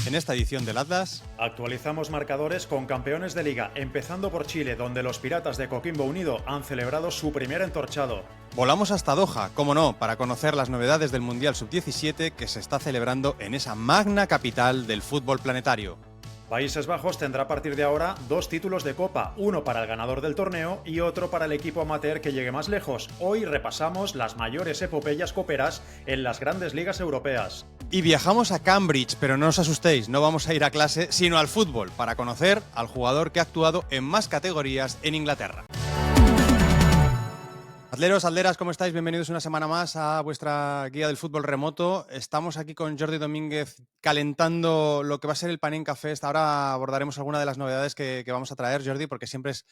En esta edición del Atlas actualizamos marcadores con campeones de liga, empezando por Chile, donde los Piratas de Coquimbo Unido han celebrado su primer entorchado. volamos hasta Doha, como no, para conocer las novedades del Mundial Sub-17 que se está celebrando en esa magna capital del fútbol planetario. Países Bajos tendrá a partir de ahora 2 títulos de Copa, uno para el ganador del torneo y otro para el equipo amateur que llegue más lejos. Hoy repasamos las mayores epopeyas coperas en las grandes ligas europeas. Y viajamos a Cambridge, pero no os asustéis, no vamos a ir a clase, sino al fútbol, para conocer al jugador que ha actuado en más categorías en Inglaterra. Atleros, atleras, ¿cómo estáis? Bienvenidos una semana más a vuestra guía del fútbol remoto. Estamos aquí con Jordi Domínguez calentando lo que va a ser el Panenka Fest. Ahora abordaremos alguna de las novedades que vamos a traer, Jordi, porque siempre es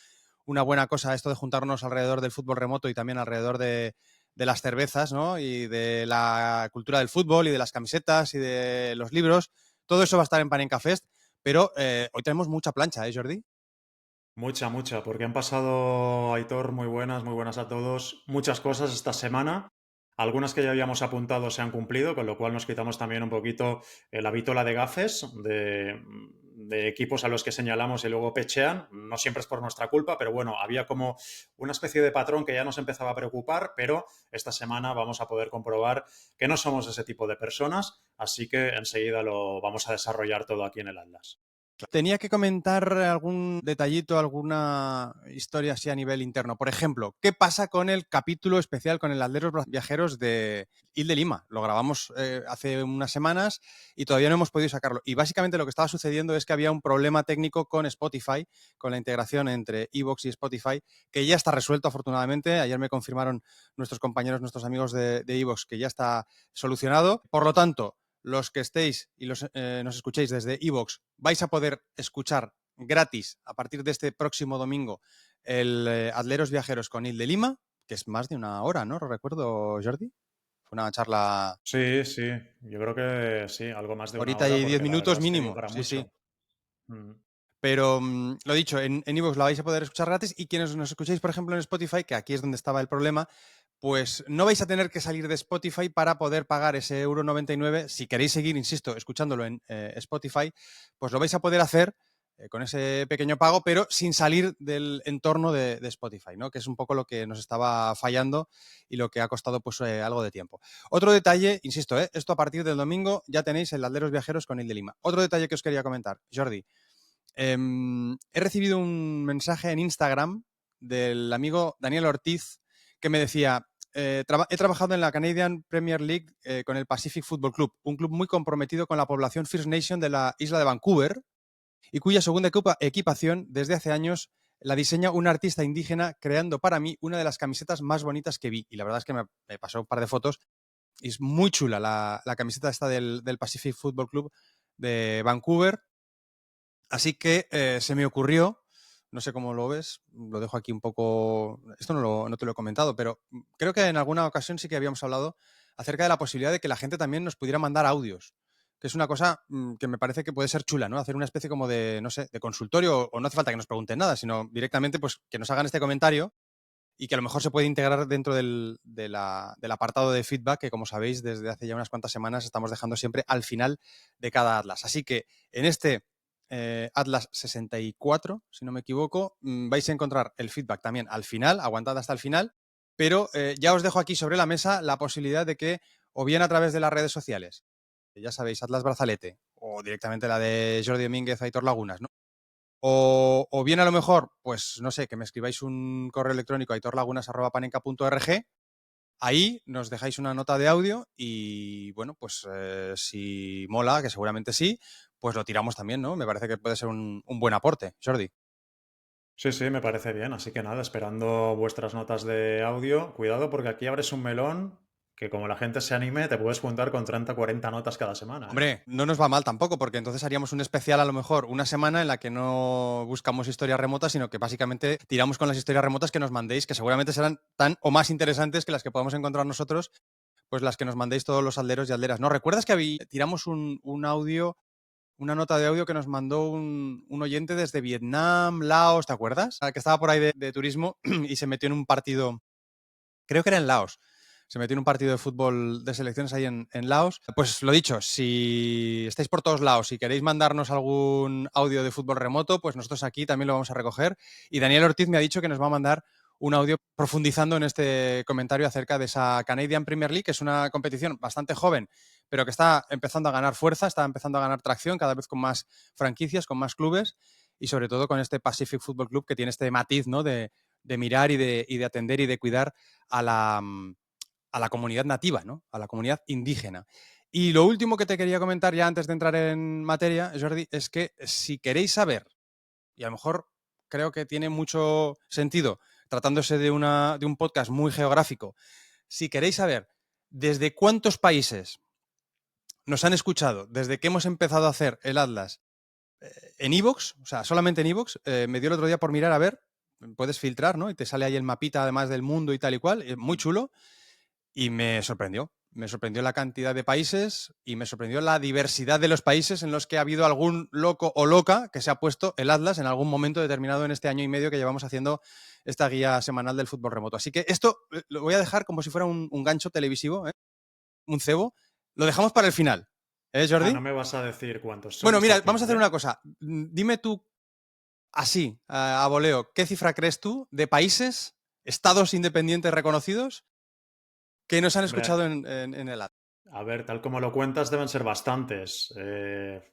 una buena cosa esto de juntarnos alrededor del fútbol remoto y también alrededor de las cervezas, ¿no? Y de la cultura del fútbol y de las camisetas y de los libros. Todo eso va a estar en Panenka Fest, pero hoy tenemos mucha plancha, ¿eh, Jordi? Mucha, porque han pasado, Aitor, muy buenas a todos. Muchas cosas esta semana. Algunas que ya habíamos apuntado se han cumplido, con lo cual nos quitamos también un poquito la vítola de gafes de equipos a los que señalamos y luego pechean. No siempre es por nuestra culpa, pero bueno, había como una especie de patrón que ya nos empezaba a preocupar, pero esta semana vamos a poder comprobar que no somos ese tipo de personas, así que enseguida lo vamos a desarrollar todo aquí en el Atlas. Tenía que comentar algún detallito, alguna historia así a nivel interno. Por ejemplo, ¿qué pasa con el capítulo especial con el Atleros Viajeros de Il de Lima? Lo grabamos hace unas semanas y todavía no hemos podido sacarlo. Y básicamente lo que estaba sucediendo es que había un problema técnico con Spotify, con la integración entre iVoox y Spotify, que ya está resuelto afortunadamente. Ayer me confirmaron nuestros compañeros, nuestros amigos de iVoox, que ya está solucionado. Por lo tanto, los que estéis y nos escuchéis desde iVoox, vais a poder escuchar gratis a partir de este próximo domingo el Atleros Viajeros con Il de Lima, que es más de una hora, ¿no? ¿Lo recuerdo, Jordi? Fue una charla Sí, yo creo que sí, algo más de una horita hora, y 10 porque la verdad minutos es que dio mínimo. para Sí, sí. mucho. Mm. Pero lo dicho, en iVoox la vais a poder escuchar gratis y quienes nos escuchéis, por ejemplo, en Spotify, que aquí es donde estaba el problema, pues no vais a tener que salir de Spotify para poder pagar ese €1,99. Si queréis seguir, insisto, escuchándolo en Spotify, pues lo vais a poder hacer con ese pequeño pago, pero sin salir del entorno de Spotify, ¿no? Que es un poco lo que nos estaba fallando y lo que ha costado pues algo de tiempo. Otro detalle, insisto, esto a partir del domingo ya tenéis el Atleros Viajeros con Il de Lima. Otro detalle que os quería comentar, Jordi. He recibido un mensaje en Instagram del amigo Daniel Ortiz que me decía, he trabajado en la Canadian Premier League con el Pacific Football Club, un club muy comprometido con la población First Nation de la isla de Vancouver y cuya segunda equipación desde hace años la diseña un artista indígena creando para mí una de las camisetas más bonitas que vi. Y la verdad es que me pasó un par de fotos y es muy chula la camiseta esta del Pacific Football Club de Vancouver. Así que se me ocurrió, no sé cómo lo ves, lo dejo aquí un poco, esto no te lo he comentado, pero creo que en alguna ocasión sí que habíamos hablado acerca de la posibilidad de que la gente también nos pudiera mandar audios, que es una cosa que me parece que puede ser chula, ¿no? Hacer una especie como de, no sé, de consultorio, o no hace falta que nos pregunten nada, sino directamente pues que nos hagan este comentario y que a lo mejor se puede integrar dentro del apartado de feedback que, como sabéis, desde hace ya unas cuantas semanas estamos dejando siempre al final de cada Atlas. Así que en este Atlas 64, si no me equivoco, vais a encontrar el feedback también al final, aguantad hasta el final, pero ya os dejo aquí sobre la mesa la posibilidad de que, o bien a través de las redes sociales, ya sabéis, Atlas Brazalete, o directamente la de Jordi Domínguez, Aitor Lagunas, ¿no? O bien a lo mejor, pues no sé, que me escribáis un correo electrónico a aitorlagunas@panenka.org. Ahí nos dejáis una nota de audio y bueno, pues si mola, que seguramente sí, pues lo tiramos también, ¿no? Me parece que puede ser un buen aporte, Jordi. Sí, me parece bien. Así que nada, esperando vuestras notas de audio. Cuidado porque aquí abres un melón que como la gente se anime te puedes juntar con 30 40 notas cada semana, ¿eh? Hombre, no nos va mal tampoco, porque entonces haríamos un especial a lo mejor una semana en la que no buscamos historias remotas, sino que básicamente tiramos con las historias remotas que nos mandéis, que seguramente serán tan o más interesantes que las que podamos encontrar nosotros, pues las que nos mandéis todos los alderos y alderas. ¿No recuerdas que tiramos un audio, una nota de audio que nos mandó un oyente desde Vietnam, Laos, ¿te acuerdas? Que estaba por ahí de turismo y se metió en un partido, creo que era en Laos. Se metió en un partido de fútbol de selecciones ahí en Laos. Pues lo dicho, si estáis por todos lados y queréis mandarnos algún audio de fútbol remoto, pues nosotros aquí también lo vamos a recoger. Y Daniel Ortiz me ha dicho que nos va a mandar un audio profundizando en este comentario acerca de esa Canadian Premier League, que es una competición bastante joven, pero que está empezando a ganar fuerza, está empezando a ganar tracción, cada vez con más franquicias, con más clubes, y sobre todo con este Pacific Football Club que tiene este matiz, ¿no?, de mirar y de atender y de cuidar a la comunidad nativa, ¿no?, a la comunidad indígena. Y lo último que te quería comentar ya antes de entrar en materia, Jordi, es que si queréis saber, y a lo mejor creo que tiene mucho sentido tratándose de un podcast muy geográfico, si queréis saber desde cuántos países nos han escuchado desde que hemos empezado a hacer el Atlas en iVoox, o sea, solamente en iVoox, me dio el otro día por mirar a ver, puedes filtrar, ¿no? Y te sale ahí el mapita además del mundo y tal y cual, muy chulo, y me sorprendió. Me sorprendió la cantidad de países y me sorprendió la diversidad de los países en los que ha habido algún loco o loca que se ha puesto el Atlas en algún momento determinado en este año y medio que llevamos haciendo esta guía semanal del fútbol remoto. Así que esto lo voy a dejar como si fuera un gancho televisivo, ¿eh? Un cebo. Lo dejamos para el final. Jordi? No me vas a decir cuántos son Bueno, hasta mira, el vamos a final, hacer ¿eh? una cosa. Dime tú, así, a voleo, ¿qué cifra crees tú de países, estados independientes reconocidos que nos han Hombre, escuchado en el Atlas? a ver, tal como lo cuentas, deben ser bastantes.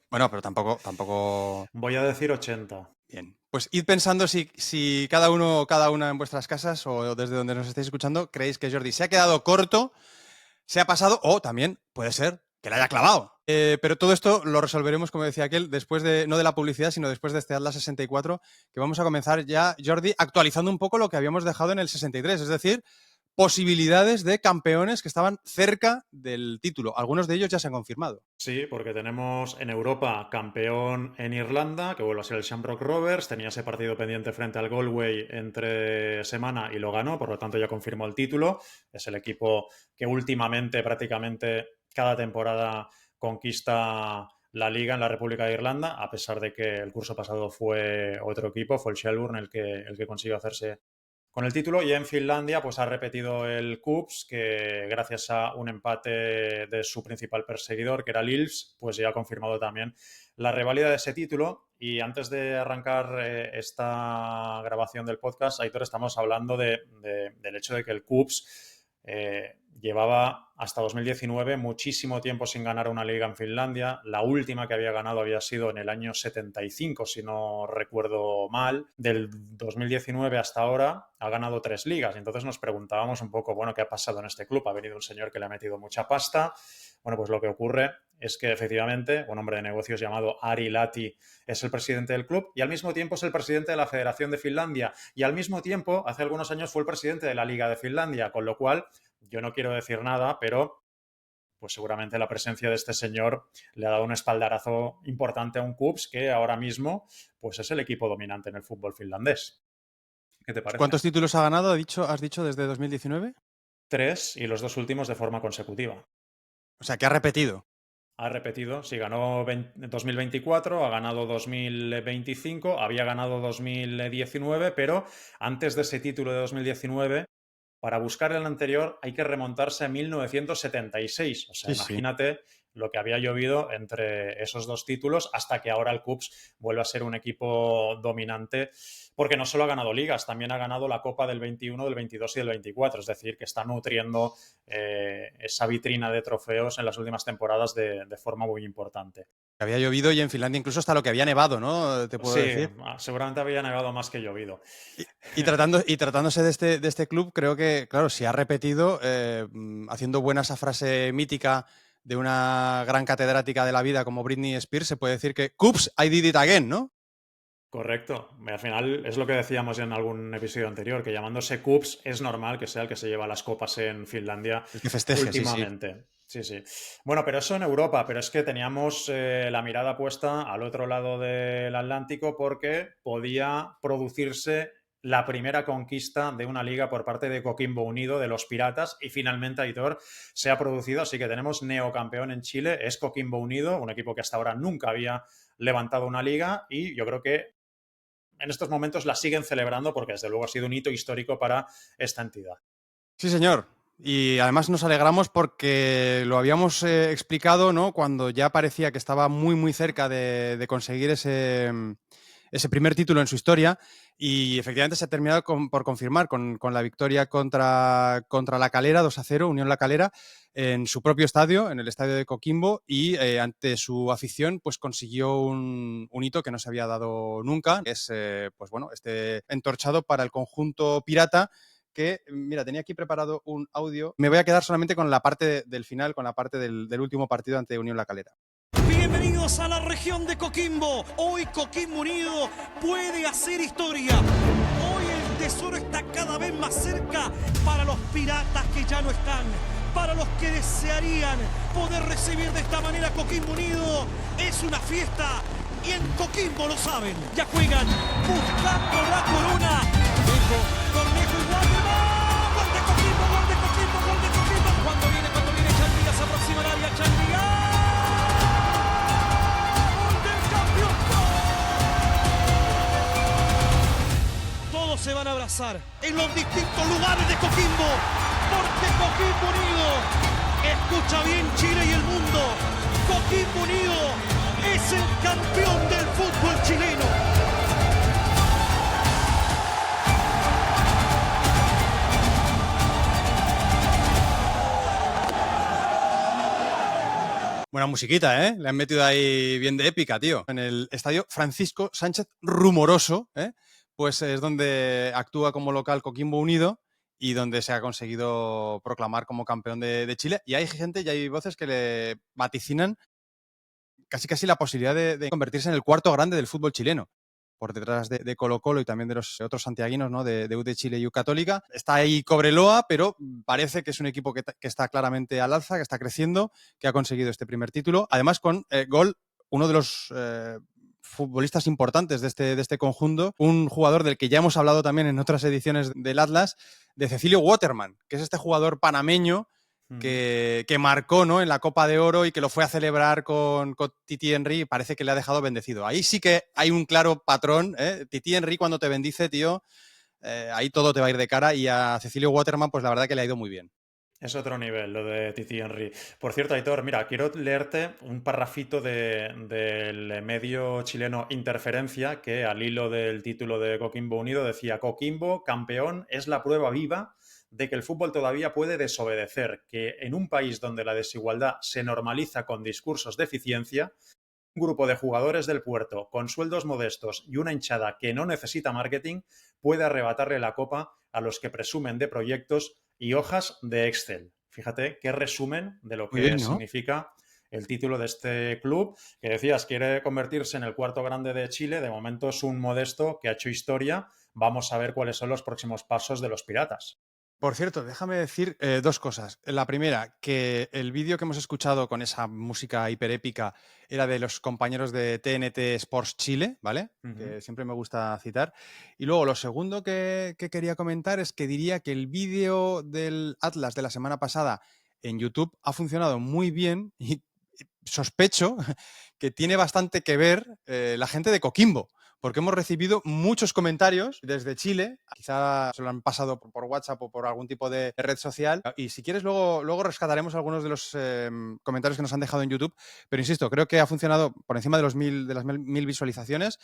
Bueno, pero tampoco. Voy a decir 80. Bien. Pues id pensando si cada uno, cada una en vuestras casas o desde donde nos estéis escuchando, creéis que Jordi se ha quedado corto, se ha pasado, o también puede ser que la haya clavado. Pero todo esto lo resolveremos, como decía aquel, después de, no de la publicidad, sino después de este Atlas 64, que vamos a comenzar ya, Jordi, actualizando un poco lo que habíamos dejado en el 63, es decir, posibilidades de campeones que estaban cerca del título. Algunos de ellos ya se han confirmado. Sí, porque tenemos en Europa campeón en Irlanda, que vuelve a ser el Shamrock Rovers, tenía ese partido pendiente frente al Galway entre semana y lo ganó, por lo tanto ya confirmó el título. Es el equipo que últimamente prácticamente cada temporada conquista la liga en la República de Irlanda, a pesar de que el curso pasado fue otro equipo, fue el Shelbourne el que consiguió hacerse con el título. Y en Finlandia pues ha repetido el KuPS, que gracias a un empate de su principal perseguidor, que era Lils, pues ya ha confirmado también la reválida de ese título. Y antes de arrancar esta grabación del podcast, Aitor, estamos hablando del hecho de que el KuPS llevaba hasta 2019 muchísimo tiempo sin ganar una liga en Finlandia. La última que había ganado había sido en el año 75, si no recuerdo mal. Del 2019 hasta ahora ha ganado 3 ligas. Entonces nos preguntábamos un poco, bueno, ¿qué ha pasado en este club? Ha venido un señor que le ha metido mucha pasta. Bueno, pues lo que ocurre es que efectivamente un hombre de negocios llamado Ari Lahti es el presidente del club y al mismo tiempo es el presidente de la Federación de Finlandia y al mismo tiempo, hace algunos años, fue el presidente de la Liga de Finlandia, con lo cual yo no quiero decir nada, pero pues seguramente la presencia de este señor le ha dado un espaldarazo importante a un KuPS que ahora mismo pues es el equipo dominante en el fútbol finlandés. ¿Qué te parece? ¿Cuántos títulos ha ganado, has dicho, desde 2019? 3 y los 2 últimos de forma consecutiva. O sea, que ha repetido. Ha repetido, sí, ganó 2024, ha ganado 2025, había ganado 2019, pero antes de ese título de 2019, para buscar el anterior hay que remontarse a 1976. O sea, Sí, sí. imagínate lo que había llovido entre esos dos títulos hasta que ahora el KuPS vuelve a ser un equipo dominante, porque no solo ha ganado ligas, también ha ganado la Copa del 21, del 22 y del 24. Es decir, que está nutriendo esa vitrina de trofeos en las últimas temporadas de forma muy importante. Había llovido y en Finlandia incluso hasta lo que había nevado, ¿no? Te puedo Sí, decir. seguramente había negado más que llovido. Y tratándose de este club, creo que, claro, si ha repetido, haciendo buena esa frase mítica de una gran catedrática de la vida como Britney Spears, se puede decir que "Oops, I did it again", ¿no? Correcto. Al final es lo que decíamos en algún episodio anterior, que llamándose KuPS es normal que sea el que se lleva las copas en Finlandia El que festeje, sí, sí. últimamente. Sí, sí. Bueno, pero eso en Europa, pero es que teníamos la mirada puesta al otro lado del Atlántico porque podía producirse la primera conquista de una liga por parte de Coquimbo Unido, de los Piratas, y finalmente, Aitor, se ha producido, así que tenemos neocampeón en Chile, es Coquimbo Unido, un equipo que hasta ahora nunca había levantado una liga y yo creo que en estos momentos la siguen celebrando porque desde luego ha sido un hito histórico para esta entidad. Sí, señor. Y además nos alegramos porque lo habíamos explicado, ¿no? Cuando ya parecía que estaba muy, muy cerca de conseguir ese primer título en su historia. Y efectivamente se ha terminado por confirmar con la victoria contra La Calera, 2-0, Unión La Calera, en su propio estadio, en el estadio de Coquimbo, y ante su afición, pues consiguió un hito que no se había dado nunca, que es, pues bueno, este entorchado para el conjunto pirata, que, mira, tenía aquí preparado un audio. Me voy a quedar solamente con la parte del final, con la parte del último partido ante Unión La Calera. Bienvenidos a la región de Coquimbo. Hoy Coquimbo Unido puede hacer historia. Hoy el tesoro está cada vez más cerca para los piratas que ya no están. Para los que desearían poder recibir de esta manera a Coquimbo Unido. Es una fiesta y en Coquimbo lo saben. Ya juegan buscando la corona. Cornejo y Waterman. Gol de Coquimbo, gol de Coquimbo, gol de Coquimbo. Cuando viene Chandía, se aproxima al área Chandía. Todos se van a abrazar en los distintos lugares de Coquimbo, porque Coquimbo Unido, escucha bien Chile y el mundo, Coquimbo Unido es el campeón del fútbol chileno. Buena musiquita, ¿eh? Le han metido ahí bien de épica, tío. En el estadio Francisco Sánchez Rumoroso, pues es donde actúa como local Coquimbo Unido y donde se ha conseguido proclamar como campeón de Chile. Y hay gente y hay voces que le vaticinan casi la posibilidad de convertirse en el cuarto grande del fútbol chileno, por detrás de Colo-Colo y también de los otros santiaguinos, ¿no? De U de Chile y U Católica. Está ahí Cobreloa, pero parece que es un equipo que está claramente al alza, que está creciendo, que ha conseguido este primer título. Además, con gol, uno de los futbolistas importantes de este conjunto, un jugador del que ya hemos hablado también en otras ediciones del Atlas, de Cecilio Waterman, que es este jugador panameño que marcó, ¿no? En la Copa de Oro y que lo fue a celebrar con Titi Henry, y parece que le ha dejado bendecido. Ahí sí que hay un claro patrón, ¿eh? Titi Henry cuando te bendice, tío, ahí todo te va a ir de cara, y a Cecilio Waterman pues la verdad que le ha ido muy bien. Es otro nivel lo de Titi Henry. Por cierto, Aitor, mira, quiero leerte un parrafito del medio chileno Interferencia, que al hilo del título de Coquimbo Unido decía: Coquimbo, campeón, es la prueba viva de que el fútbol todavía puede desobedecer, que en un país donde la desigualdad se normaliza con discursos de eficiencia, un grupo de jugadores del puerto con sueldos modestos y una hinchada que no necesita marketing puede arrebatarle la copa a los que presumen de proyectos y hojas de Excel. Fíjate qué resumen de lo Muy que bien, ¿no? significa el título de este club, que decías quiere convertirse en el cuarto grande de Chile. De momento es un modesto que ha hecho historia. Vamos a ver cuáles son los próximos pasos de los Piratas. Por cierto, déjame decir dos cosas. La primera, que el vídeo que hemos escuchado con esa música hiperépica era de los compañeros de TNT Sports Chile, ¿vale? Uh -huh. Que siempre me gusta citar. Y luego, lo segundo que quería comentar es que diría que el vídeo del Atlas de la semana pasada en YouTube ha funcionado muy bien y sospecho que tiene bastante que ver la gente de Coquimbo, porque hemos recibido muchos comentarios desde Chile, quizá se lo han pasado por WhatsApp o por algún tipo de red social, y si quieres luego rescataremos algunos de los comentarios que nos han dejado en YouTube, pero insisto, creo que ha funcionado por encima de las mil visualizaciones.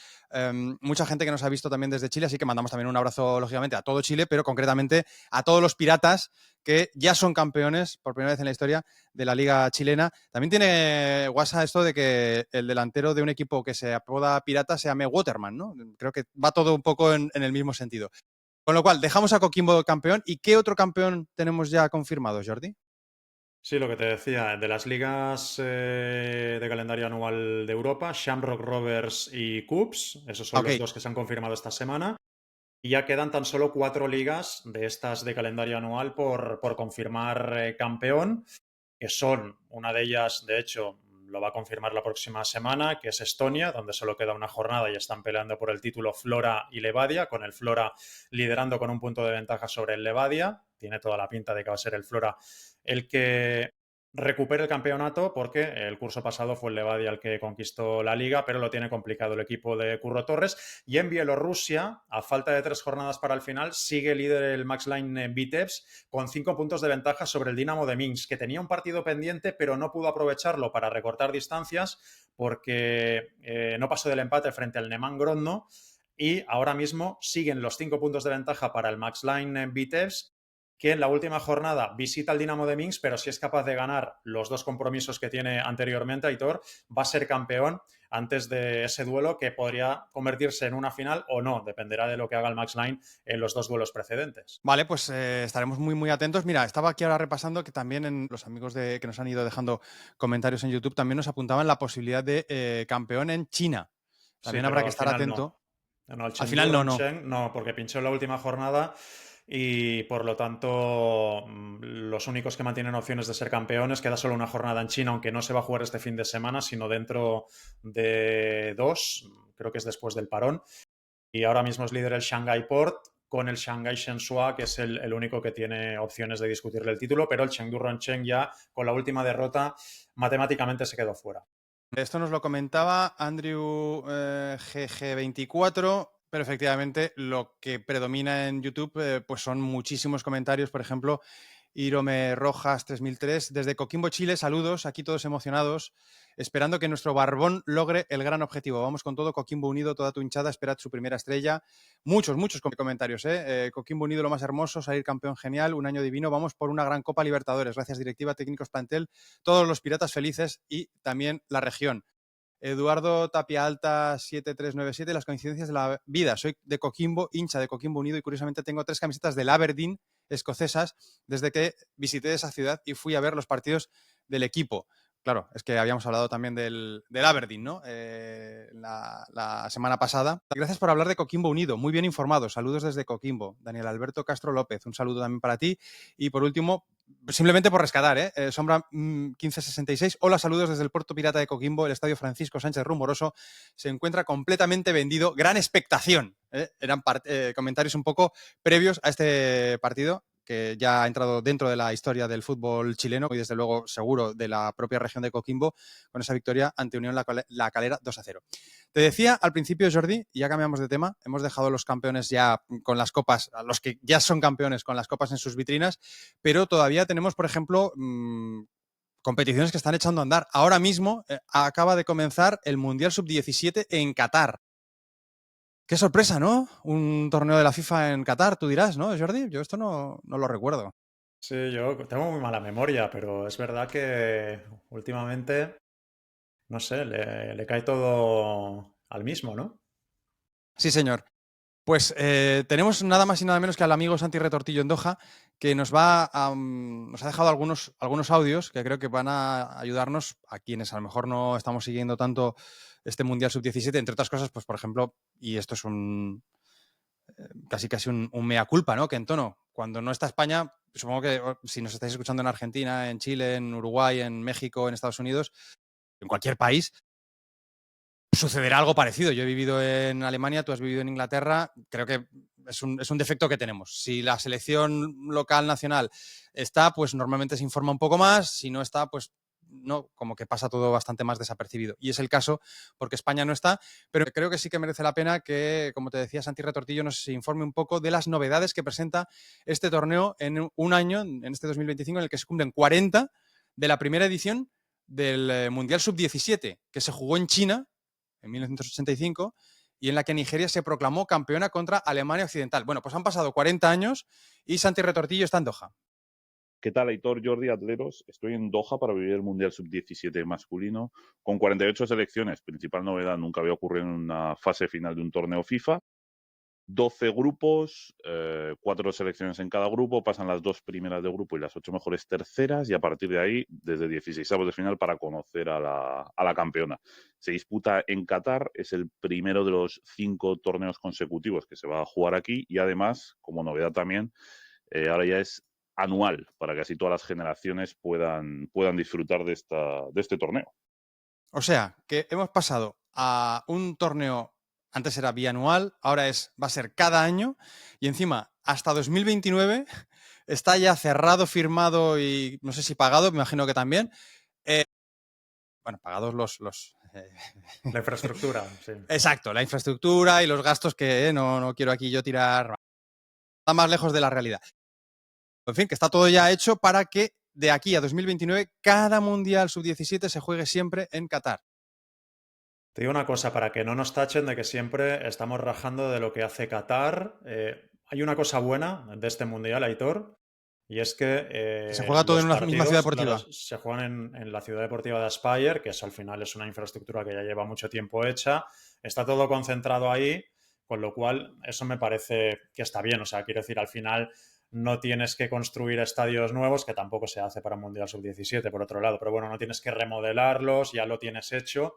Mucha gente que nos ha visto también desde Chile, así que mandamos también un abrazo, lógicamente, a todo Chile, pero concretamente a todos los piratas que ya son campeones por primera vez en la historia de la Liga Chilena. También tiene guasa esto de que el delantero de un equipo que se apoda Pirata se llame Waterman, ¿no? Creo que va todo un poco en el mismo sentido. Con lo cual, dejamos a Coquimbo campeón. ¿Y qué otro campeón tenemos ya confirmado, Jordi? Sí, lo que te decía, de las ligas de calendario anual de Europa, Shamrock Rovers y Cubs, esos son los dos que se han confirmado esta semana. Y ya quedan tan solo 4 ligas de estas de calendario anual por confirmar campeón, que son, una de ellas, de hecho, lo va a confirmar la próxima semana, que es Estonia, donde solo queda una jornada y están peleando por el título Flora y Levadia, con el Flora liderando con un punto de ventaja sobre el Levadia. Tiene toda la pinta de que va a ser el Flora el que recupere el campeonato porque el curso pasado fue el Levadia el que conquistó la liga, pero lo tiene complicado el equipo de Curro Torres. Y en Bielorrusia, a falta de 3 jornadas para el final, sigue líder el Max Line Vitebsk con 5 puntos de ventaja sobre el Dinamo de Minsk, que tenía un partido pendiente, pero no pudo aprovecharlo para recortar distancias porque no pasó del empate frente al Neman Grodno. Y ahora mismo siguen los 5 puntos de ventaja para el Max Line Vitebsk, que en la última jornada visita al Dinamo de Minsk, pero si es capaz de ganar los 2 compromisos que tiene anteriormente, Aitor, va a ser campeón antes de ese duelo que podría convertirse en una final o no, dependerá de lo que haga el Max Line en los 2 duelos precedentes. Vale, pues estaremos muy atentos. Mira, estaba aquí ahora repasando que también en los amigos que nos han ido dejando comentarios en YouTube también nos apuntaban la posibilidad de campeón en China. Sí, También habrá pero que al estar final atento. no, el Al Chengdu final no. Rencheng no, porque pinchó en la última jornada y por lo tanto los únicos que mantienen opciones de ser campeones, queda solo una jornada en China, aunque no se va a jugar este fin de semana, sino dentro de 2, creo que es después del parón. Y ahora mismo es líder el Shanghai Port con el Shanghai Shenhua, que es el único que tiene opciones de discutirle el título, pero el Chengdu Rencheng ya con la última derrota matemáticamente se quedó fuera. Esto nos lo comentaba Andrew GG24, pero efectivamente lo que predomina en YouTube pues son muchísimos comentarios. Por ejemplo, Irome Rojas 3003, desde Coquimbo, Chile, saludos, aquí todos emocionados, esperando que nuestro Barbón logre el gran objetivo. Vamos con todo, Coquimbo Unido, toda tu hinchada, esperad su primera estrella. Muchos comentarios, Coquimbo Unido, lo más hermoso, salir campeón genial, un año divino, vamos por una gran Copa Libertadores. Gracias, directiva, técnicos, plantel, todos los piratas felices y también la región. Eduardo Tapia Alta 7397, las coincidencias de la vida. Soy de Coquimbo, hincha de Coquimbo Unido y curiosamente tengo 3 camisetas del Aberdeen escocesas desde que visité esa ciudad y fui a ver los partidos del equipo. Claro, es que habíamos hablado también del Aberdeen, ¿no? La semana pasada. Gracias por hablar de Coquimbo Unido, muy bien informado. Saludos desde Coquimbo. Daniel Alberto Castro López, un saludo también para ti. Y por último, simplemente por rescatar, Sombra 1566. Hola, saludos desde el Puerto Pirata de Coquimbo. El Estadio Francisco Sánchez Rumoroso se encuentra completamente vendido. Gran expectación. Eran comentarios un poco previos a este partido, que ya ha entrado dentro de la historia del fútbol chileno y desde luego seguro de la propia región de Coquimbo con esa victoria ante Unión La Calera 2-0. Te decía al principio, Jordi, y ya cambiamos de tema, hemos dejado los campeones ya con las copas, a los que ya son campeones con las copas en sus vitrinas, pero todavía tenemos, por ejemplo, competiciones que están echando a andar. Ahora mismo acaba de comenzar el Mundial Sub-17 en Qatar. Qué sorpresa, ¿no? Un torneo de la FIFA en Qatar, tú dirás, ¿no, Jordi? Yo esto no lo recuerdo. Sí, yo tengo muy mala memoria, pero es verdad que últimamente, no sé, le cae todo al mismo, ¿no? Sí, señor. Pues tenemos nada más y nada menos que al amigo Santi Retortillo en Doha, que nos ha dejado algunos audios que creo que van a ayudarnos a quienes a lo mejor no estamos siguiendo tanto este Mundial Sub-17, entre otras cosas, pues por ejemplo, y esto es casi un mea culpa, ¿no? Que en tono, cuando no está España, supongo que si nos estáis escuchando en Argentina, en Chile, en Uruguay, en México, en Estados Unidos, en cualquier país, sucederá algo parecido. Yo he vivido en Alemania, tú has vivido en Inglaterra. Creo que es un defecto que tenemos. Si la selección local, nacional está, pues normalmente se informa un poco más. Si no está, pues no, como que pasa todo bastante más desapercibido. Y es el caso porque España no está, pero creo que sí que merece la pena que, como te decía, Santi Retortillo nos informe un poco de las novedades que presenta este torneo en un año, en este 2025, en el que se cumplen 40 de la primera edición del Mundial Sub-17, que se jugó en China en 1985 y en la que Nigeria se proclamó campeona contra Alemania Occidental. Bueno, pues han pasado 40 años y Santi Retortillo está en Doha. ¿Qué tal, Aitor, Jordi, atleros? Estoy en Doha para vivir el Mundial Sub-17 masculino con 48 selecciones. Principal novedad, nunca había ocurrido en una fase final de un torneo FIFA. 12 grupos, 4 selecciones en cada grupo, pasan las 2 primeras de grupo y las 8 mejores terceras y a partir de ahí, desde 16avos de final para conocer a la campeona. Se disputa en Qatar, es el primero de los 5 torneos consecutivos que se va a jugar aquí y además, como novedad también, ahora ya es anual para que así todas las generaciones puedan disfrutar de este torneo. O sea, que hemos pasado a un torneo, antes era bianual, ahora va a ser cada año y encima hasta 2029 está ya cerrado, firmado y no sé si pagado, me imagino que también. Bueno, pagados La infraestructura, sí. Exacto, la infraestructura y los gastos que no quiero aquí yo tirar. Está más lejos de la realidad. En fin, que está todo ya hecho para que de aquí a 2029 cada Mundial Sub-17 se juegue siempre en Qatar. Te digo una cosa, para que no nos tachen de que siempre estamos rajando de lo que hace Qatar. Hay una cosa buena de este Mundial, Aitor, y es que Que se juega todo los en una misma ciudad partidos, deportiva. claro, se juegan en la ciudad deportiva de Aspire, que es, al final es una infraestructura que ya lleva mucho tiempo hecha. Está todo concentrado ahí, con lo cual eso me parece que está bien. O sea, quiero decir, al final no tienes que construir estadios nuevos, que tampoco se hace para un Mundial Sub-17, por otro lado, pero bueno, no tienes que remodelarlos, ya lo tienes hecho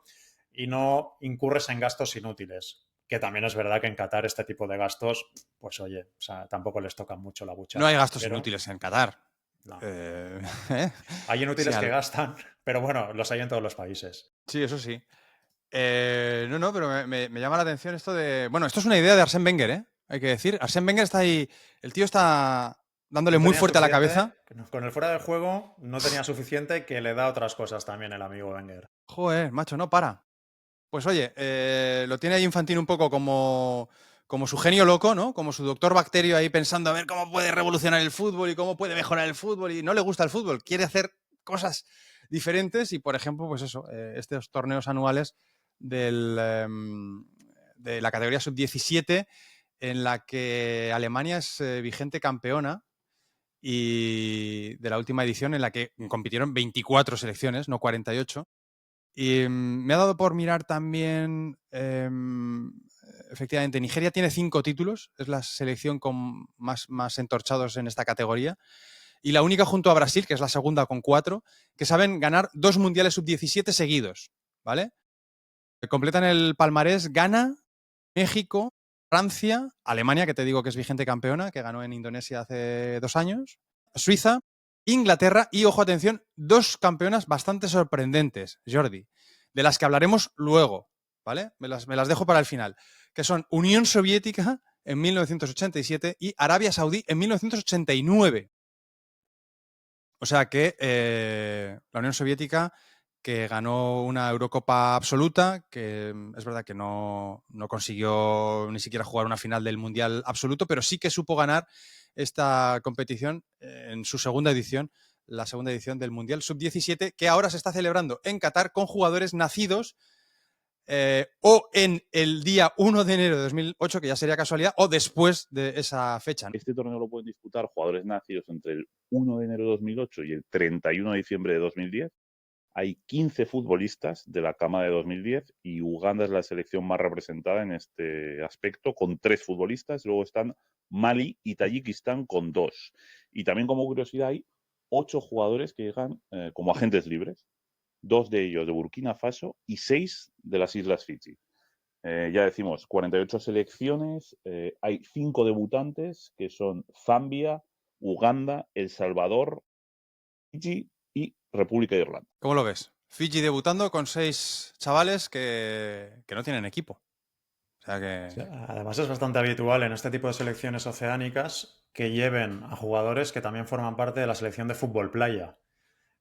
y no incurres en gastos inútiles. Que también es verdad que en Qatar este tipo de gastos, pues oye, o sea, tampoco les tocan mucho la buchaca. No hay gastos pero, inútiles en Qatar. no. Hay inútiles Sí, que gastan, pero bueno, los hay en todos los países. Sí, eso sí. No, pero me llama la atención esto de... Bueno, esto es una idea de Arsène Wenger, ¿eh? Hay que decir. Arsène Wenger está ahí... El tío está dándole No muy tenía fuerte a la cabeza. Con el fuera del juego no tenía suficiente, que le da otras cosas también el amigo Wenger. Joder, macho, no para. Pues oye, lo tiene ahí Infantino un poco como su genio loco, ¿no? Como su doctor Bacterio ahí pensando a ver cómo puede revolucionar el fútbol y cómo puede mejorar el fútbol, y no le gusta el fútbol, quiere hacer cosas diferentes y, por ejemplo, pues eso, estos torneos anuales de la categoría sub-17 en la que Alemania es vigente campeona, y de la última edición en la que compitieron 24 selecciones, no 48. Y me ha dado por mirar también, efectivamente, Nigeria tiene 5 títulos, es la selección con más entorchados en esta categoría, y la única junto a Brasil, que es la segunda con 4, que saben ganar 2 mundiales sub-17 seguidos, ¿vale? Completan el palmarés Ghana, México, Francia, Alemania, que te digo que es vigente campeona, que ganó en Indonesia hace 2 años, Suiza, Inglaterra y, ojo, atención, 2 campeonas bastante sorprendentes, Jordi, de las que hablaremos luego, ¿vale? Me las dejo para el final, que son Unión Soviética en 1987 y Arabia Saudí en 1989. O sea que la Unión Soviética, que ganó una Eurocopa absoluta, que es verdad que no consiguió ni siquiera jugar una final del Mundial absoluto, pero sí que supo ganar esta competición en su segunda edición, la segunda edición del Mundial Sub-17, que ahora se está celebrando en Qatar con jugadores nacidos o en el día 1 de enero de 2008, que ya sería casualidad, o después de esa fecha, ¿no? Este torneo lo pueden disputar jugadores nacidos entre el 1 de enero de 2008 y el 31 de diciembre de 2010. Hay 15 futbolistas de la cama de 2010 y Uganda es la selección más representada en este aspecto, con 3 futbolistas. Luego están Mali y Tayikistán con 2. Y también, como curiosidad, hay 8 jugadores que llegan como agentes libres. 2 de ellos de Burkina Faso y 6 de las Islas Fiji. Ya decimos, 48 selecciones, hay 5 debutantes que son Zambia, Uganda, El Salvador, Fiji y República de Irlanda. ¿Cómo lo ves? Fiji debutando con 6 chavales que no tienen equipo. O sea que... Sí, además es bastante habitual en este tipo de selecciones oceánicas que lleven a jugadores que también forman parte de la selección de fútbol playa.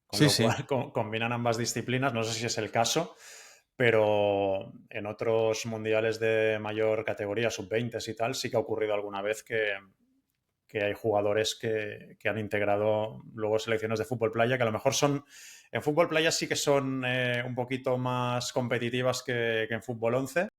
Con lo cual combinan ambas disciplinas, no sé si es el caso, pero en otros mundiales de mayor categoría, sub-20 y tal, sí que ha ocurrido alguna vez que hay jugadores que han integrado luego selecciones de fútbol playa, que a lo mejor son, en fútbol playa sí que son un poquito más competitivas que en fútbol 11,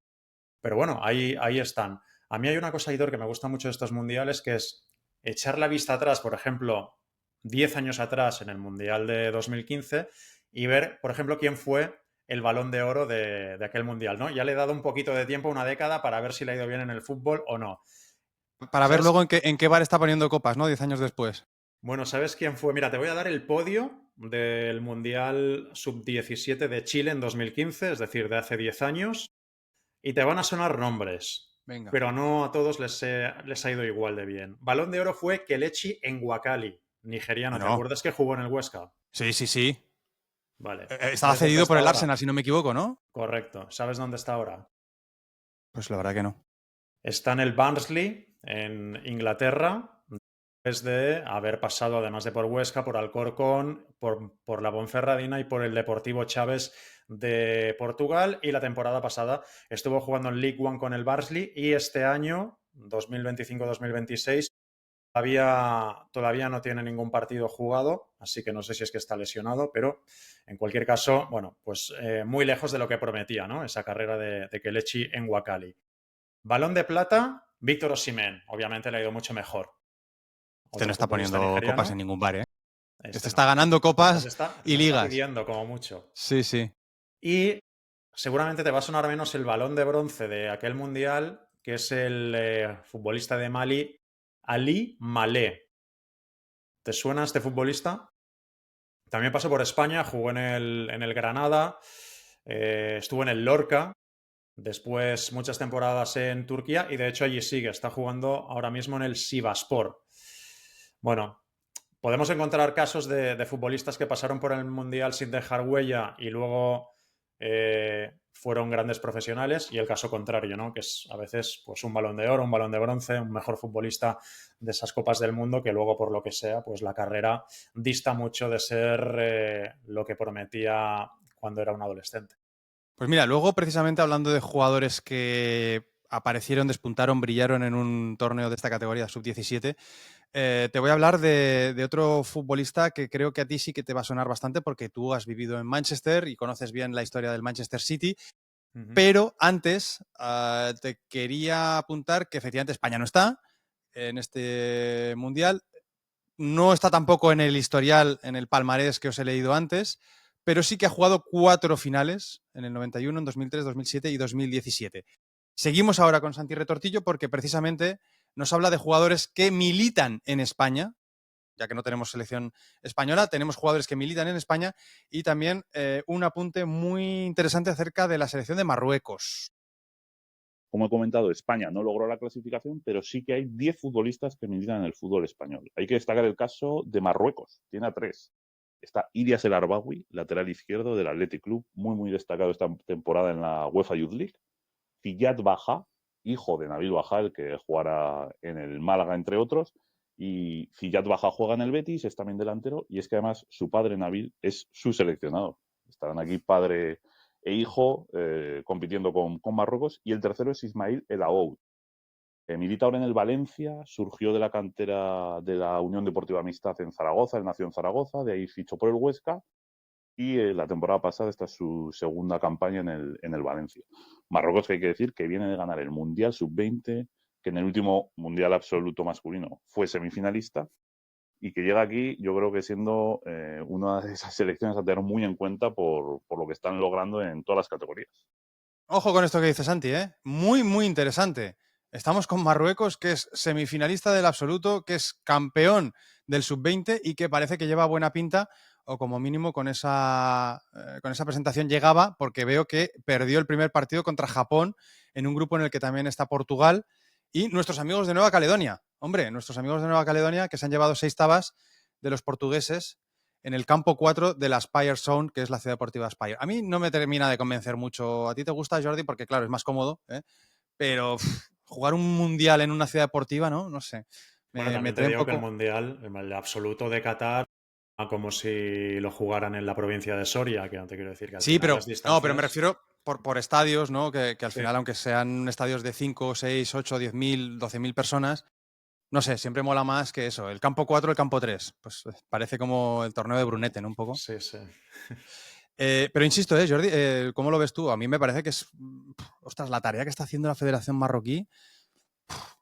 pero bueno, ahí están. A mí hay una cosa, Aitor, que me gusta mucho de estos mundiales, que es echar la vista atrás, por ejemplo, 10 años atrás en el Mundial de 2015 y ver, por ejemplo, quién fue el Balón de Oro de aquel Mundial, ¿no? Ya le he dado un poquito de tiempo, una década, para ver si le ha ido bien en el fútbol o no. Para ver luego en qué bar está poniendo copas, ¿no? 10 años después. Bueno, ¿sabes quién fue? Mira, te voy a dar el podio del Mundial Sub-17 de Chile en 2015, es decir, de hace 10 años, y te van a sonar nombres. Venga. Pero no a todos les ha ido igual de bien. Balón de Oro fue Kelechi Nwakali, nigeriano. No. ¿Te acuerdas que jugó en el Huesca? Sí. Vale. Estaba cedido por el Arsenal, si no me equivoco, ¿no? Correcto. ¿Sabes dónde está ahora? Pues la verdad que no. Está en el Barnsley, en Inglaterra. es de haber pasado, además de por Huesca, por Alcorcón, por la Ponferradina y por el Deportivo Chaves de Portugal. Y la temporada pasada estuvo jugando en League One con el Barnsley y este año, 2025-2026, todavía no tiene ningún partido jugado, así que no sé si es que está lesionado, pero en cualquier caso, bueno, pues muy lejos de lo que prometía, ¿no? Esa carrera de Kelechi en Wakali. Balón de plata, Víctor Osimhen. Obviamente le ha ido mucho mejor. Este no Otro está futbolista poniendo copas en nigeriano. ningún bar, ¿eh? Este No. está ganando copas y Las está ligas. pidiendo como mucho. Sí, sí. Y seguramente te va a sonar menos el balón de bronce de aquel mundial, que es el futbolista de Mali, Ali Malé. ¿Te suena este futbolista? También pasó por España, jugó en el Granada, estuvo en el Lorca, después muchas temporadas en Turquía y de hecho allí sigue, está jugando ahora mismo en el Sivasspor. Bueno, podemos encontrar casos de futbolistas que pasaron por el Mundial sin dejar huella y luego fueron grandes profesionales, y el caso contrario, ¿no? Que es a veces pues un balón de oro, un balón de bronce, un mejor futbolista de esas copas del mundo que luego, por lo que sea, pues la carrera dista mucho de ser lo que prometía cuando era un adolescente. Pues mira, luego precisamente hablando de jugadores que aparecieron, despuntaron, brillaron en un torneo de esta categoría sub-17, te voy a hablar de otro futbolista que creo que a ti sí que te va a sonar bastante porque tú has vivido en Manchester y conoces bien la historia del Manchester City. Pero antes te quería apuntar que efectivamente España no está en este mundial. No está tampoco en el historial, en el palmarés que os he leído antes, pero sí que ha jugado 4 finales en el 91, en 2003, 2007 y 2017. Seguimos ahora con Santi Retortillo porque precisamente nos habla de jugadores que militan en España, ya que no tenemos selección española, tenemos jugadores que militan en España y también un apunte muy interesante acerca de la selección de Marruecos. Como he comentado, España no logró la clasificación, pero sí que hay 10 futbolistas que militan en el fútbol español. Hay que destacar el caso de Marruecos, tiene a 3. Está Ilias El Arbawi, lateral izquierdo del Athletic Club, muy destacado esta temporada en la UEFA Youth League. Ziyad Baja, hijo de Nabil Baja, el que jugará en el Málaga, entre otros. Y Ziyad Baja juega en el Betis, es también delantero, y es que además su padre Nabil es su seleccionado. Estarán aquí padre e hijo compitiendo con Marruecos. Y el tercero es Ismail El Aoud. Milita ahora en el Valencia, surgió de la cantera de la Unión Deportiva Amistad en Zaragoza, él nació en Zaragoza, de ahí fichó por el Huesca y la temporada pasada esta es su segunda campaña en el Valencia. Marruecos, que hay que decir que viene de ganar el Mundial Sub-20, que en el último Mundial absoluto masculino fue semifinalista y que llega aquí, yo creo que siendo una de esas selecciones a tener muy en cuenta por lo que están logrando en todas las categorías. Ojo con esto que dice Santi, ¿eh? Muy interesante. Estamos con Marruecos, que es semifinalista del absoluto, que es campeón del sub-20 y que parece que lleva buena pinta, o como mínimo con esa presentación llegaba, porque veo que perdió el primer partido contra Japón en un grupo en el que también está Portugal y nuestros amigos de Nueva Caledonia. Hombre, nuestros amigos de Nueva Caledonia que se han llevado 6 tabas de los portugueses en el campo 4 de la Spire Zone, que es la ciudad deportiva Spire. A mí no me termina de convencer mucho. A ti te gusta, Jordi, porque claro, es más cómodo, ¿eh? Pero jugar un mundial en una ciudad deportiva, ¿no? No sé. Bueno, Me también te trae un digo que el poco... Mundial, el absoluto de Qatar, como si lo jugaran en la provincia de Soria, que no te quiero decir que al Sí, final pero las no, pero me distancias... refiero por estadios, ¿no? Que al Sí. final, aunque sean estadios de 5, 6, 8, 10.000, 12.000 personas, no sé, siempre mola más que eso. El campo 4, el campo 3. Pues parece como el torneo de Brunete, ¿no? Un poco. Sí, sí. Pero insisto, Jordi, ¿cómo lo ves tú? A mí me parece que es... Ostras, la tarea que está haciendo la Federación Marroquí,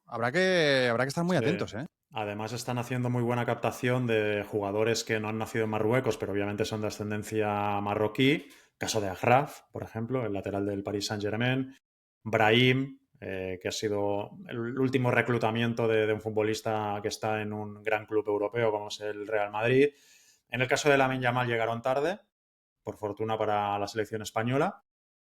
habrá que estar muy Sí. atentos, ¿eh? Además están haciendo muy buena captación de jugadores que no han nacido en Marruecos, pero obviamente son de ascendencia marroquí. Caso de Agraf, por ejemplo, el lateral del Paris Saint-Germain. Brahim, que ha sido el último reclutamiento de un futbolista que está en un gran club europeo como es el Real Madrid. En el caso de Lamine Yamal llegaron tarde, por fortuna para la selección española.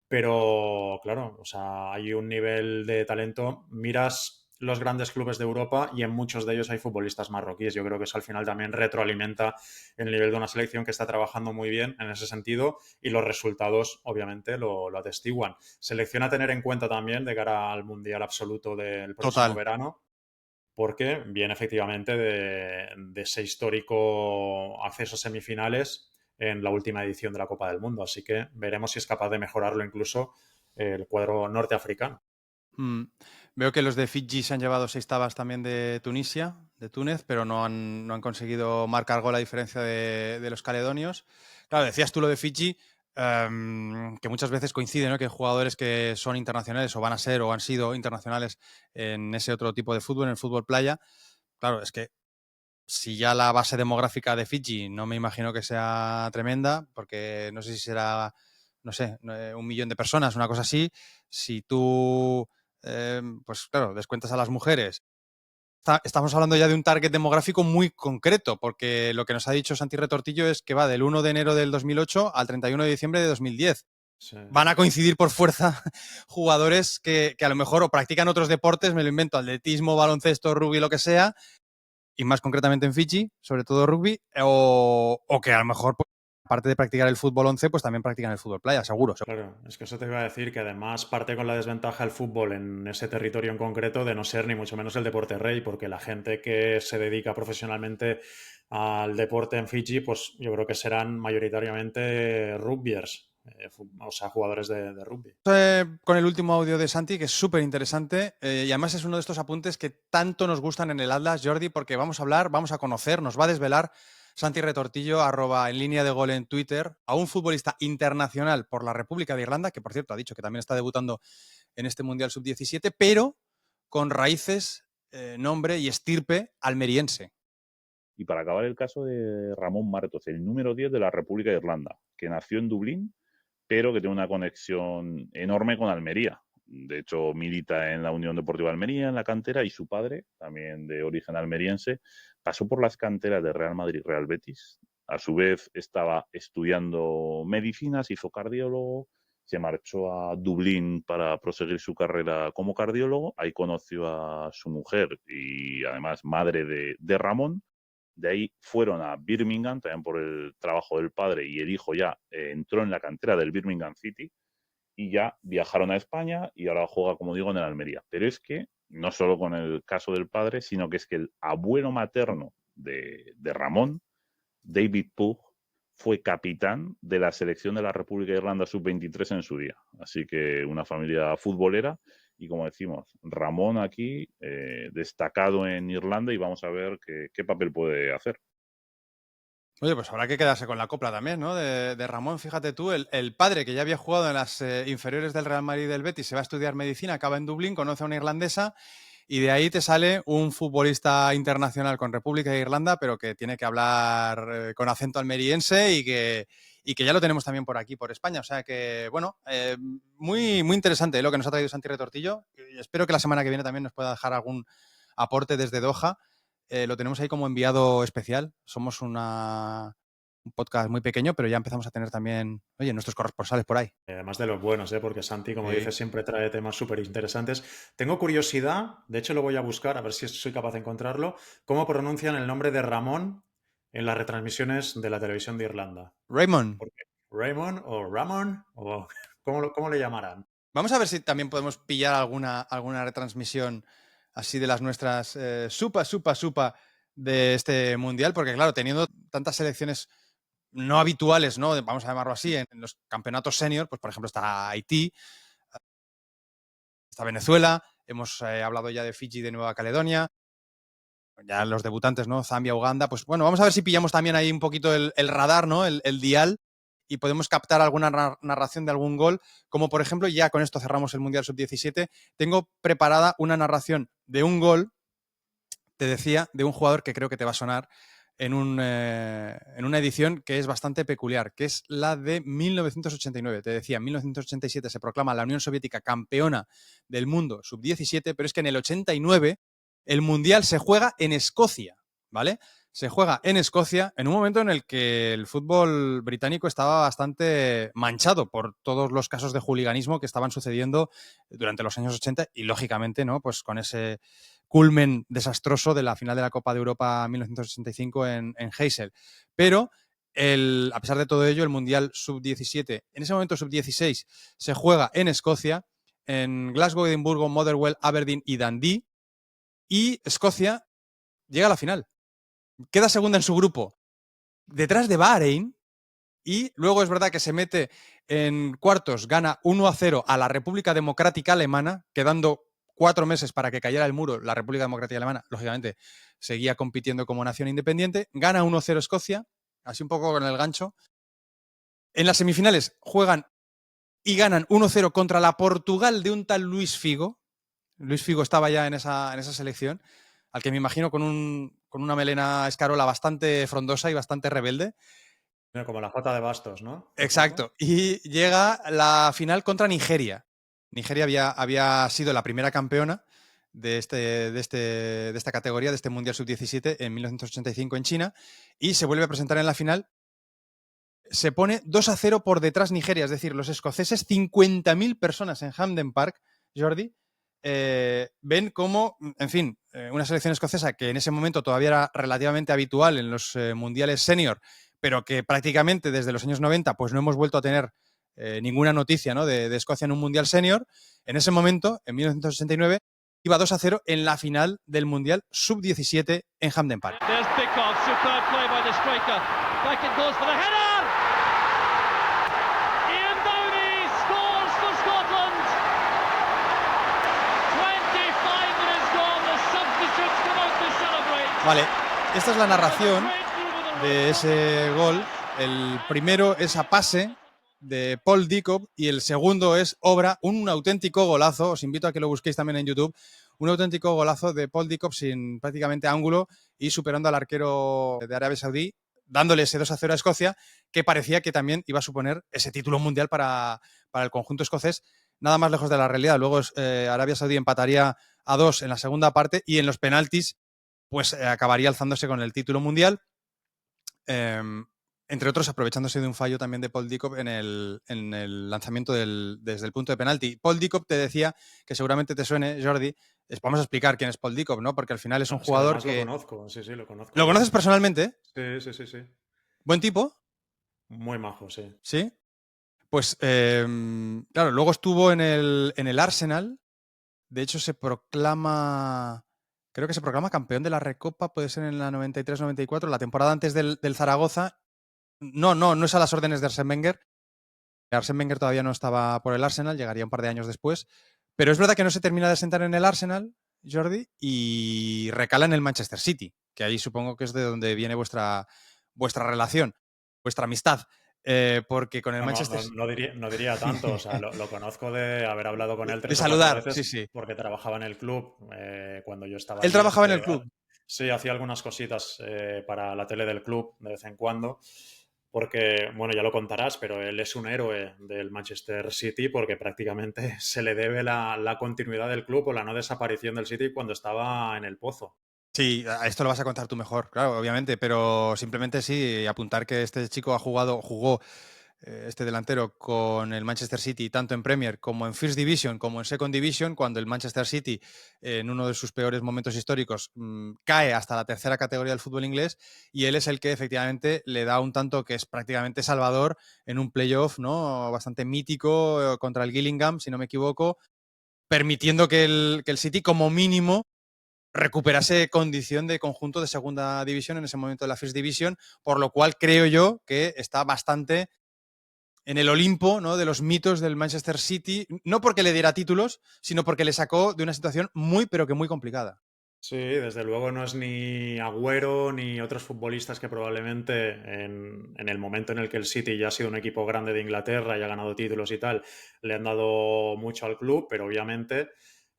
Pero claro, o sea, hay un nivel de talento. Miras los grandes clubes de Europa y en muchos de ellos hay futbolistas marroquíes. Yo creo que eso al final también retroalimenta el nivel de una selección que está trabajando muy bien en ese sentido y los resultados obviamente lo atestiguan. Selección a tener en cuenta también de cara al Mundial absoluto del próximo Total. verano. porque viene efectivamente de ese histórico acceso a semifinales en la última edición de la Copa del Mundo. Así que veremos si es capaz de mejorarlo incluso el cuadro norteafricano. Veo que los de Fiji se han llevado 6 tabas también de Tunisia, de Túnez, pero no han conseguido marcar gol a diferencia de los caledonios. Claro, decías tú lo de Fiji, que muchas veces coincide, ¿no? Que jugadores que son internacionales o van a ser o han sido internacionales en ese otro tipo de fútbol, en el fútbol playa. Claro, es que si ya la base demográfica de Fiji no me imagino que sea tremenda, porque no sé si será, no sé, 1 millón de personas, una cosa así. Si tú, pues claro, descuentas a las mujeres, estamos hablando ya de un target demográfico muy concreto, porque lo que nos ha dicho Santi Retortillo es que va del 1 de enero del 2008 al 31 de diciembre de 2010. Sí. Van a coincidir por fuerza jugadores que a lo mejor o practican otros deportes, me lo invento, atletismo, baloncesto, rugby, lo que sea, y más concretamente en Fiji, sobre todo rugby, o que a lo mejor, pues, aparte de practicar el fútbol 11, pues también practican el fútbol playa, seguro. Claro, es que eso te iba a decir que además parte con la desventaja el fútbol en ese territorio en concreto de no ser ni mucho menos el deporte rey, porque la gente que se dedica profesionalmente al deporte en Fiji, pues yo creo que serán mayoritariamente rugbyers, o sea, jugadores de rugby. Con el último audio de Santi, que es súper interesante, y además es uno de estos apuntes que tanto nos gustan en el Atlas, Jordi, porque vamos a hablar, vamos a conocer, nos va a desvelar Santi Retortillo, @en línea de gol en Twitter, a un futbolista internacional por la República de Irlanda, que por cierto ha dicho que también está debutando en este Mundial Sub-17, pero con raíces, nombre y estirpe almeriense. Y para acabar, el caso de Ramón Martos, el número 10 de la República de Irlanda, que nació en Dublín, pero que tiene una conexión enorme con Almería. De hecho, milita en la Unión Deportiva Almería, en la cantera, y su padre, también de origen almeriense, pasó por las canteras de Real Madrid y Real Betis. A su vez, estaba estudiando medicina, se hizo cardiólogo, se marchó a Dublín para proseguir su carrera como cardiólogo. Ahí conoció a su mujer y además madre de Ramón. De ahí fueron a Birmingham, también por el trabajo del padre, y el hijo ya entró en la cantera del Birmingham City, y ya viajaron a España y ahora juega, como digo, en el Almería. Pero es que no solo con el caso del padre, sino que es que el abuelo materno de Ramón, David Pugh, fue capitán de la selección de la República de Irlanda sub-23 en su día. Así que una familia futbolera. Y como decimos, Ramón aquí destacado en Irlanda, y vamos a ver qué papel puede hacer. Oye, pues habrá que quedarse con la copla también, ¿no? De Ramón, fíjate tú, el padre que ya había jugado en las inferiores del Real Madrid y del Betis, se va a estudiar medicina, acaba en Dublín, conoce a una irlandesa y de ahí te sale un futbolista internacional con República de Irlanda, pero que tiene que hablar con acento almeriense y que ya lo tenemos también por aquí, por España. O sea que, bueno, muy, muy interesante lo que nos ha traído Santi Retortillo. Y espero que la semana que viene también nos pueda dejar algún aporte desde Doha. Lo tenemos ahí como enviado especial. Somos un podcast muy pequeño, pero ya empezamos a tener también, oye, nuestros corresponsales por ahí. Además de los buenos, porque Santi, como Sí. dices, siempre trae temas súper interesantes. Tengo curiosidad, de hecho lo voy a buscar, a ver si soy capaz de encontrarlo, cómo pronuncian el nombre de Ramón en las retransmisiones de la televisión de Irlanda. Raymond. ¿Por qué? ¿Raymond o Ramón? ¿O cómo le llamarán? Vamos a ver si también podemos pillar alguna retransmisión así de las nuestras supa de este mundial, porque claro, teniendo tantas selecciones no habituales, ¿no? Vamos a llamarlo así, en los campeonatos senior, pues por ejemplo está Haití, está Venezuela, hemos hablado ya de Fiji, de Nueva Caledonia, ya los debutantes, ¿no? Zambia, Uganda, pues bueno, vamos a ver si pillamos también ahí un poquito el radar, ¿no? El dial, y podemos captar alguna narración de algún gol, como por ejemplo, ya con esto cerramos el Mundial Sub-17, tengo preparada una narración de un gol, te decía, de un jugador que creo que te va a sonar, en una edición que es bastante peculiar, que es la de 1989. Te decía, en 1987 se proclama la Unión Soviética campeona del mundo Sub-17, pero es que en el 89 el Mundial se juega en Escocia, ¿vale? Se juega en Escocia en un momento en el que el fútbol británico estaba bastante manchado por todos los casos de juliganismo que estaban sucediendo durante los años 80 y, lógicamente, ¿no? Pues con ese culmen desastroso de la final de la Copa de Europa 1985 en Heysel. Pero, a pesar de todo ello, el Mundial Sub-17, en ese momento Sub-16, se juega en Escocia, en Glasgow, Edimburgo, Motherwell, Aberdeen y Dundee. y Escocia llega a la final. Queda segunda en su grupo, detrás de Bahrein, y luego es verdad que se mete en cuartos, gana 1-0 a la República Democrática Alemana, quedando 4 meses para que cayera el muro. La República Democrática Alemana, lógicamente, seguía compitiendo como nación independiente. Gana 1-0 Escocia, así un poco con el gancho. En las semifinales juegan y ganan 1-0 contra la Portugal de un tal Luis Figo. Luis Figo estaba ya en esa selección, al que me imagino con una melena escarola bastante frondosa y bastante rebelde. Como la Jota de Bastos, ¿no? Exacto. Y llega la final contra Nigeria. Nigeria había sido la primera campeona de esta categoría, de este Mundial Sub-17 en 1985 en China, y se vuelve a presentar en la final. Se pone 2-0 por detrás Nigeria, es decir, los escoceses, 50.000 personas en Hampden Park, Jordi, ven como, en fin, una selección escocesa que en ese momento todavía era relativamente habitual en los mundiales senior, pero que prácticamente desde los años 90 pues no hemos vuelto a tener ninguna noticia, ¿no?, de Escocia en un mundial senior. En ese momento, en 1969, iba 2-0 en la final del mundial sub-17 en Hampden Park. Vale, esta es la narración de ese gol. El primero es a pase de Paul Dickov y el segundo es obra, un auténtico golazo. Os invito a que lo busquéis también en YouTube. Un auténtico golazo de Paul Dickov sin prácticamente ángulo y superando al arquero de Arabia Saudí, dándole ese 2-0 a Escocia, que parecía que también iba a suponer ese título mundial para el conjunto escocés. Nada más lejos de la realidad. Luego Arabia Saudí empataría a 2 en la segunda parte y en los penaltis pues acabaría alzándose con el título mundial, entre otros aprovechándose de un fallo también de Paul Dickov en el lanzamiento desde el punto de penalti. Paul Dickov, te decía, que seguramente te suene, Jordi, vamos a explicar quién es Paul Dickov, ¿no? Porque al final es un jugador que... Lo conozco, sí, lo conozco. ¿Lo conoces personalmente? Sí. ¿Buen tipo? Muy majo, sí. ¿Sí? Pues, claro, luego estuvo en el Arsenal. De hecho, creo que se proclama campeón de la Recopa, puede ser en la 93-94, la temporada antes del Zaragoza. No es a las órdenes de Arsène Wenger. Arsène Wenger todavía no estaba por el Arsenal, llegaría un par de años después. Pero es verdad que no se termina de sentar en el Arsenal, Jordi, y recala en el Manchester City, que ahí supongo que es de donde viene vuestra relación, vuestra amistad. Porque con el Manchester City... No diría tanto, o sea, lo conozco de haber hablado con él 3 de o 4 saludar, veces, sí. Porque trabajaba en el club cuando yo estaba Él allí. trabajaba en el club. Sí, hacía algunas cositas para la tele del club de vez en cuando, porque, bueno, ya lo contarás, pero él es un héroe del Manchester City porque prácticamente se le debe la continuidad del club o la no desaparición del City cuando estaba en el pozo. Sí, esto lo vas a contar tú mejor, claro, obviamente, pero simplemente sí, apuntar que este chico jugó este delantero con el Manchester City tanto en Premier como en First Division como en Second Division, cuando el Manchester City en uno de sus peores momentos históricos cae hasta la tercera categoría del fútbol inglés, y él es el que efectivamente le da un tanto que es prácticamente salvador en un playoff, ¿no?, bastante mítico contra el Gillingham, si no me equivoco, permitiendo que el City como mínimo recuperase condición de conjunto de segunda división en ese momento de la First Division, por lo cual creo yo que está bastante en el Olimpo, ¿no?, de los mitos del Manchester City, no porque le diera títulos, sino porque le sacó de una situación muy, pero que muy complicada. Sí, desde luego no es ni Agüero ni otros futbolistas que probablemente en el momento en el que el City ya ha sido un equipo grande de Inglaterra y ha ganado títulos y tal, le han dado mucho al club, pero obviamente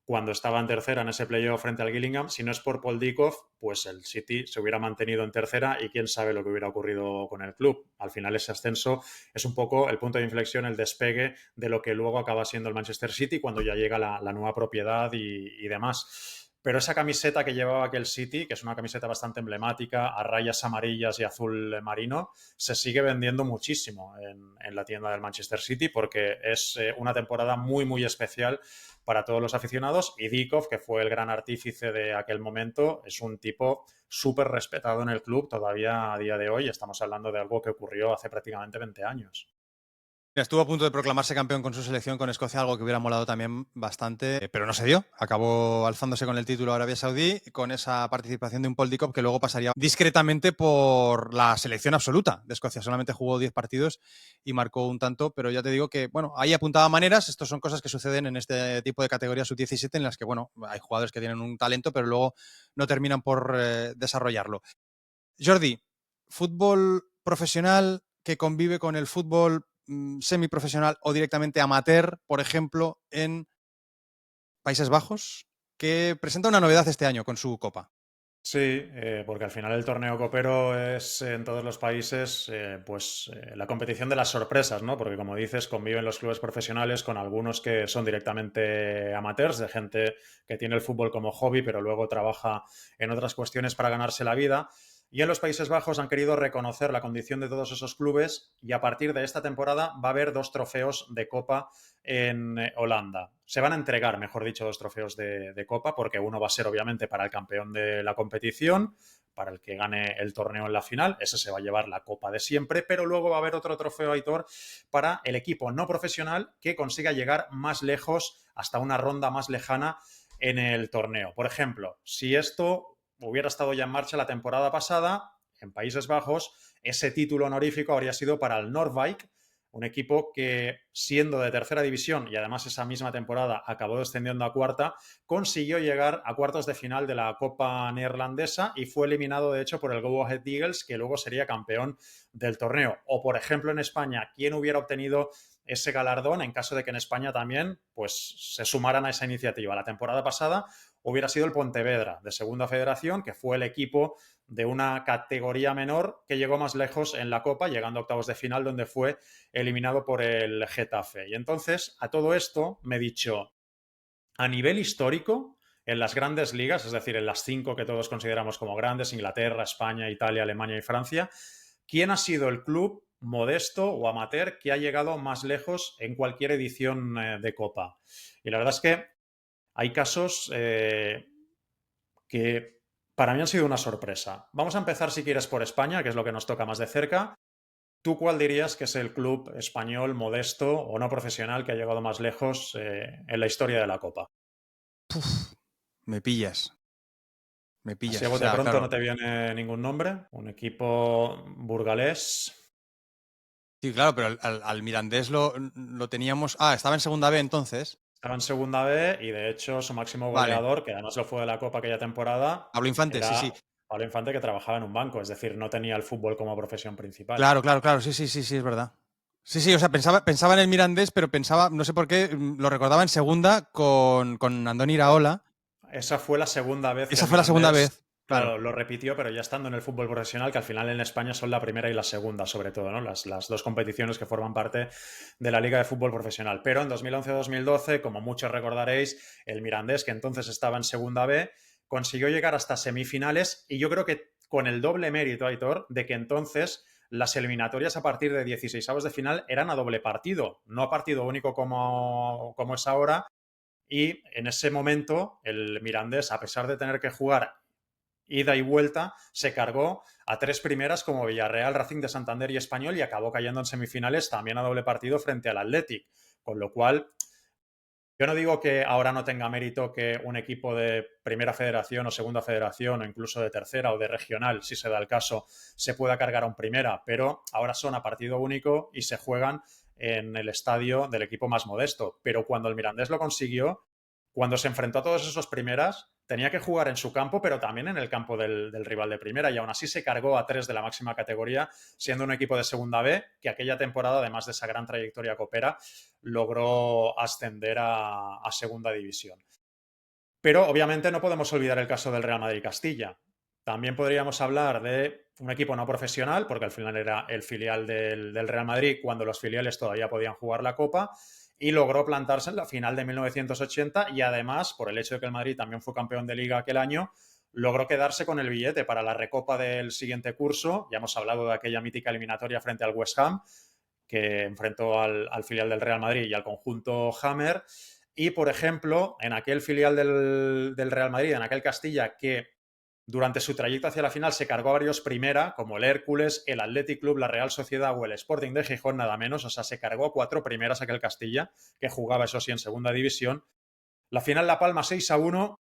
cuando estaba en tercera en ese playoff frente al Gillingham, si no es por Paul Dickov, pues el City se hubiera mantenido en tercera y quién sabe lo que hubiera ocurrido con el club. Al final ese ascenso es un poco el punto de inflexión, el despegue de lo que luego acaba siendo el Manchester City cuando ya llega la nueva propiedad y demás. Pero esa camiseta que llevaba aquel City, que es una camiseta bastante emblemática, a rayas amarillas y azul marino, se sigue vendiendo muchísimo en la tienda del Manchester City porque es una temporada muy, muy especial para todos los aficionados, y Dickov, que fue el gran artífice de aquel momento, es un tipo súper respetado en el club todavía a día de hoy. Estamos hablando de algo que ocurrió hace prácticamente 20 años. Estuvo a punto de proclamarse campeón con su selección con Escocia, algo que hubiera molado también bastante, pero no se dio. Acabó alzándose con el título Arabia Saudí, con esa participación de un World Cup que luego pasaría discretamente por la selección absoluta de Escocia. Solamente jugó 10 partidos y marcó un tanto, pero ya te digo que, bueno, ahí apuntaba maneras. Estos son cosas que suceden en este tipo de categorías sub-17 en las que, bueno, hay jugadores que tienen un talento, pero luego no terminan por desarrollarlo. Jordi, fútbol profesional que convive con el fútbol semiprofesional o directamente amateur, por ejemplo, en Países Bajos, que presenta una novedad este año con su Copa. Sí, porque al final el torneo copero es en todos los países la competición de las sorpresas, ¿no? Porque como dices, conviven los clubes profesionales con algunos que son directamente amateurs, de gente que tiene el fútbol como hobby, pero luego trabaja en otras cuestiones para ganarse la vida. Y en los Países Bajos han querido reconocer la condición de todos esos clubes y a partir de esta temporada va a haber 2 trofeos de Copa en Holanda. Se van a entregar, mejor dicho, 2 trofeos de Copa, porque uno va a ser obviamente para el campeón de la competición, para el que gane el torneo en la final, ese se va a llevar la Copa de siempre, pero luego va a haber otro trofeo, Aitor, para el equipo no profesional que consiga llegar más lejos, hasta una ronda más lejana en el torneo. Por ejemplo, si esto hubiera estado ya en marcha la temporada pasada, en Países Bajos, ese título honorífico habría sido para el Noordwijk, un equipo que, siendo de tercera división y además esa misma temporada acabó descendiendo a cuarta, consiguió llegar a cuartos de final de la Copa neerlandesa y fue eliminado, de hecho, por el Go Ahead Eagles, que luego sería campeón del torneo. O, por ejemplo, en España, ¿quién hubiera obtenido ese galardón en caso de que en España también pues, se sumaran a esa iniciativa? La temporada pasada hubiera sido el Pontevedra, de Segunda Federación, que fue el equipo de una categoría menor que llegó más lejos en la Copa, llegando a octavos de final, donde fue eliminado por el Getafe. Y entonces, a todo esto me he dicho, a nivel histórico, en las grandes ligas, es decir, en las 5 que todos consideramos como grandes, Inglaterra, España, Italia, Alemania y Francia, ¿quién ha sido el club modesto o amateur que ha llegado más lejos en cualquier edición de Copa? Y la verdad es que hay casos que para mí han sido una sorpresa. Vamos a empezar, si quieres, por España, que es lo que nos toca más de cerca. ¿Tú cuál dirías que es el club español modesto o no profesional que ha llegado más lejos en la historia de la Copa? Me pillas. Me pillas. Así a O bote sea, pronto claro. no te viene ningún nombre. Un equipo burgalés. Sí, claro, pero al Mirandés lo teníamos. Ah, estaba en segunda B entonces. Estaba en segunda B y de hecho su máximo Vale. goleador, que además lo fue de la Copa aquella temporada, Pablo Infante, sí, era sí. Pablo Infante, que trabajaba en un banco, es decir, no tenía el fútbol como profesión principal. Claro, claro, claro. Sí, sí, sí, sí, es verdad. Sí, sí, o sea, pensaba en el Mirandés, pero pensaba, no sé por qué, lo recordaba en segunda con Andoni Iraola. Esa fue la segunda vez que Esa el fue la segunda Mirandés, vez, claro. claro, lo repitió, pero ya estando en el fútbol profesional, que al final en España son la primera y la segunda, sobre todo, ¿no? Las 2 competiciones que forman parte de la Liga de Fútbol Profesional. Pero en 2011-2012, como muchos recordaréis, el Mirandés, que entonces estaba en segunda B, consiguió llegar hasta semifinales y yo creo que con el doble mérito, Aitor, de que entonces las eliminatorias a partir de 16avos de final eran a doble partido, no a partido único como es ahora. Y en ese momento el Mirandés, a pesar de tener que jugar ida y vuelta, se cargó a 3 primeras como Villarreal, Racing de Santander y Español y acabó cayendo en semifinales también a doble partido frente al Athletic. Con lo cual, yo no digo que ahora no tenga mérito que un equipo de primera federación o segunda federación o incluso de tercera o de regional, si se da el caso, se pueda cargar a un primera, pero ahora son a partido único y se juegan en el estadio del equipo más modesto. Pero cuando el Mirandés lo consiguió, cuando se enfrentó a todos esos primeras, tenía que jugar en su campo, pero también en el campo del rival de primera, y aún así se cargó a 3 de la máxima categoría, siendo un equipo de segunda B, que aquella temporada, además de esa gran trayectoria copera, logró ascender a segunda división. Pero obviamente no podemos olvidar el caso del Real Madrid Castilla. También podríamos hablar de un equipo no profesional, porque al final era el filial del Real Madrid cuando los filiales todavía podían jugar la Copa, y logró plantarse en la final de 1980 y además, por el hecho de que el Madrid también fue campeón de Liga aquel año, logró quedarse con el billete para la recopa del siguiente curso. Ya hemos hablado de aquella mítica eliminatoria frente al West Ham, que enfrentó al filial del Real Madrid y al conjunto Hammer. Y, por ejemplo, en aquel filial del Real Madrid, en aquel Castilla, que durante su trayecto hacia la final se cargó a varios primera, como el Hércules, el Athletic Club, la Real Sociedad o el Sporting de Gijón, nada menos. O sea, se cargó a 4 primeras aquel Castilla, que jugaba, eso sí, en segunda división. La final La Palma 6-1,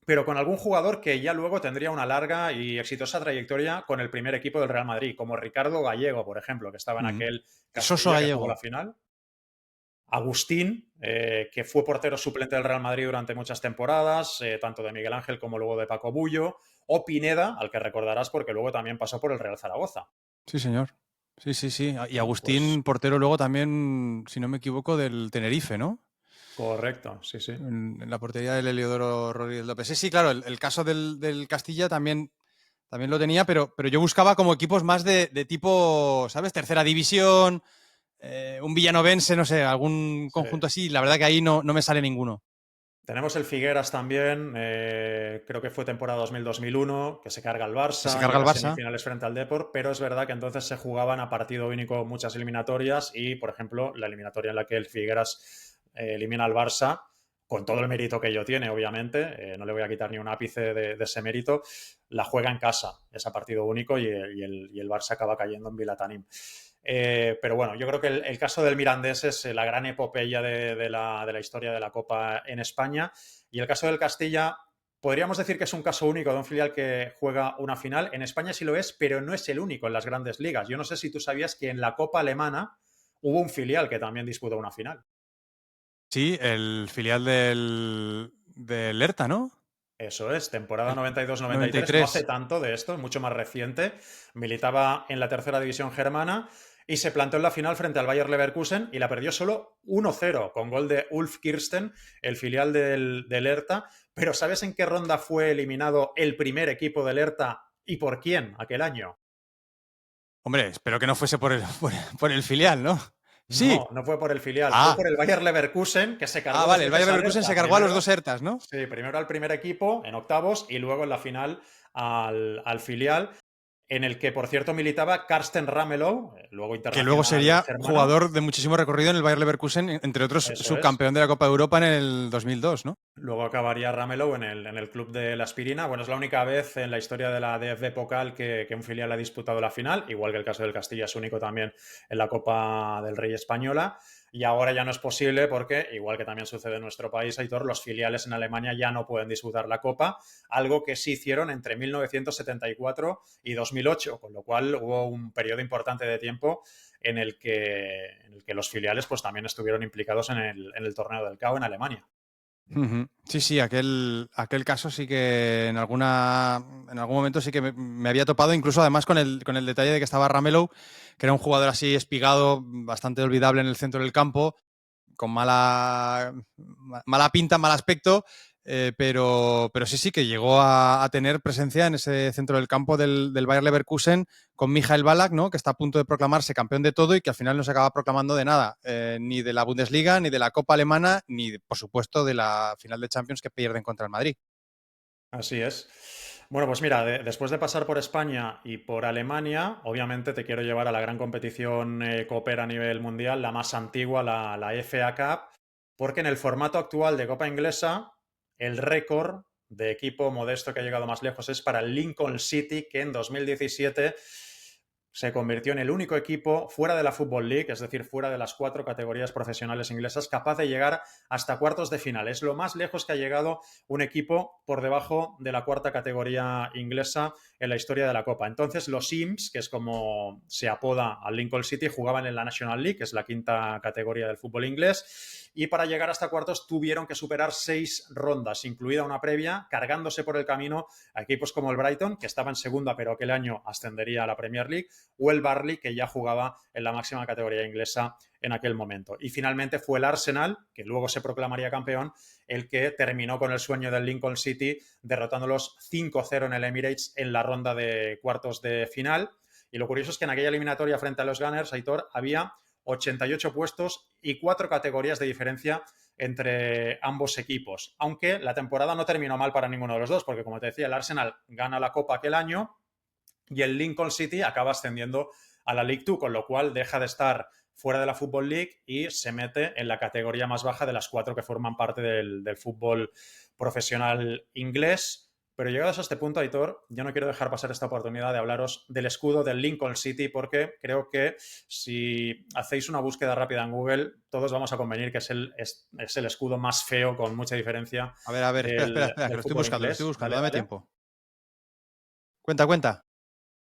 pero con algún jugador que ya luego tendría una larga y exitosa trayectoria con el primer equipo del Real Madrid, como Ricardo Gallego, por ejemplo, que estaba en aquel Soso Castilla que jugó Gallego. la final. Agustín, que fue portero suplente del Real Madrid durante muchas temporadas, tanto de Miguel Ángel como luego de Paco Bullo, o Pineda, al que recordarás porque luego también pasó por el Real Zaragoza. Sí, señor. Sí, sí, sí. Y Bueno, Agustín, pues portero luego también, si no me equivoco, del Tenerife, ¿no? correcto, sí, sí. En la portería del Heliodoro Rodríguez López. Sí, sí, claro, el caso del Castilla también lo tenía, pero yo buscaba como equipos más de tipo, ¿sabes? Tercera división, un villanovense, no sé, algún Sí. conjunto así. La verdad que ahí no me sale ninguno. Tenemos el Figueras también, creo que fue temporada 2000-2001, que se carga el Que se Barça, carga el llega a Barça. semifinales frente al Depor, pero es verdad que entonces se jugaban a partido único muchas eliminatorias y, por ejemplo, la eliminatoria en la que el Figueras elimina al Barça, con todo el mérito que ello tiene, obviamente, no le voy a quitar ni un ápice de ese mérito, la juega en casa, es a partido único y el Barça acaba cayendo en Vilatanim. Pero bueno, yo creo que el caso del Mirandés es la gran epopeya de la historia de la Copa en España. Y el caso del Castilla, podríamos decir que es un caso único de un filial que juega una final. En España sí lo es, pero no es el único en las grandes ligas. Yo no sé si tú sabías que en la Copa Alemana hubo un filial que también disputó una final. Sí, el filial del Hertha, ¿no? Eso es, temporada El 92-93, no hace 93. tanto de esto, mucho más reciente. Militaba en la tercera división germana y se plantó en la final frente al Bayer Leverkusen y la perdió solo 1-0 con gol de Ulf Kirsten, el filial del Hertha. Pero ¿sabes en qué ronda fue eliminado el primer equipo del Hertha y por quién aquel año? Hombre, espero que no fuese por el filial, ¿no? Sí. No, no fue por el filial, fue Ah, por el Bayer Leverkusen, que se cargó dos vale, el Bayer veces al Leverkusen se Hertha. cargó a los Primero, dos Hertas, ¿no? sí, primero al primer equipo en octavos y luego en la final al filial, en el que, por cierto, militaba Karsten Ramelow, luego Que luego internacional sería germano. jugador de muchísimo recorrido en el Bayer Leverkusen, entre otros Eso es. subcampeón de la Copa de Europa en el 2002, ¿no? Luego acabaría Ramelow en el club de la Aspirina. Bueno, es la única vez en la historia de la DFB Pokal que un filial ha disputado la final, igual que el caso del Castilla es único también en la Copa del Rey española. Y ahora ya no es posible porque, igual que también sucede en nuestro país, Aitor, los filiales en Alemania ya no pueden disputar la Copa, algo que sí hicieron entre 1974 y 2008, con lo cual hubo un periodo importante de tiempo en el que los filiales pues, también estuvieron implicados en el torneo del CAO en Alemania. Sí, sí, aquel caso sí que en algún momento sí que me había topado, incluso además con el detalle de que estaba Ramelow, que era un jugador así espigado, bastante olvidable en el centro del campo, con mala pinta, mal aspecto, pero sí que llegó a tener presencia en ese centro del campo del Bayer Leverkusen con Michael Ballack, ¿no? Que está a punto de proclamarse campeón de todo y que al final no se acaba proclamando de nada, ni de la Bundesliga, ni de la Copa Alemana, ni, por supuesto, de la final de Champions que pierden contra el Madrid. Así es. Bueno, pues mira, después de pasar por España y por Alemania, obviamente te quiero llevar a la gran competición copera a nivel mundial, la más antigua, la FA Cup, porque en el formato actual de Copa Inglesa, el récord de equipo modesto que ha llegado más lejos es para el Lincoln City, que en 2017 se convirtió en el único equipo fuera de la Football League, es decir, fuera de las 4 categorías profesionales inglesas, capaz de llegar hasta cuartos de final. Es lo más lejos que ha llegado un equipo por debajo de la 4ª categoría inglesa en la historia de la Copa. Entonces, los Imps, que es como se apoda al Lincoln City, jugaban en la National League, que es la 5ª categoría del fútbol inglés, y para llegar hasta cuartos tuvieron que superar 6 rondas, incluida una previa, cargándose por el camino a equipos como el Brighton, que estaba en segunda, pero aquel año ascendería a la Premier League, o el Burnley, que ya jugaba en la máxima categoría inglesa en aquel momento. Y finalmente fue el Arsenal, que luego se proclamaría campeón, el que terminó con el sueño del Lincoln City, derrotándolos 5-0 en el Emirates en la ronda de cuartos de final. Y lo curioso es que en aquella eliminatoria frente a los Gunners, Aitor, había 88 puestos y 4 categorías de diferencia entre ambos equipos. Aunque la temporada no terminó mal para ninguno de los dos, porque como te decía, el Arsenal gana la Copa aquel año y el Lincoln City acaba ascendiendo a la League 2, con lo cual deja de estar fuera de la Football League y se mete en la categoría más baja de las 4 que forman parte del fútbol profesional inglés. Pero llegados a este punto, Aitor, yo no quiero dejar pasar esta oportunidad de hablaros del escudo del Lincoln City, porque creo que si hacéis una búsqueda rápida en Google, todos vamos a convenir que es el escudo más feo, con mucha diferencia, A ver, espera, espera, del, espera, que del fútbol lo estoy inglés. buscando, ¿Vale? dame ¿Vale? tiempo. Cuenta, cuenta.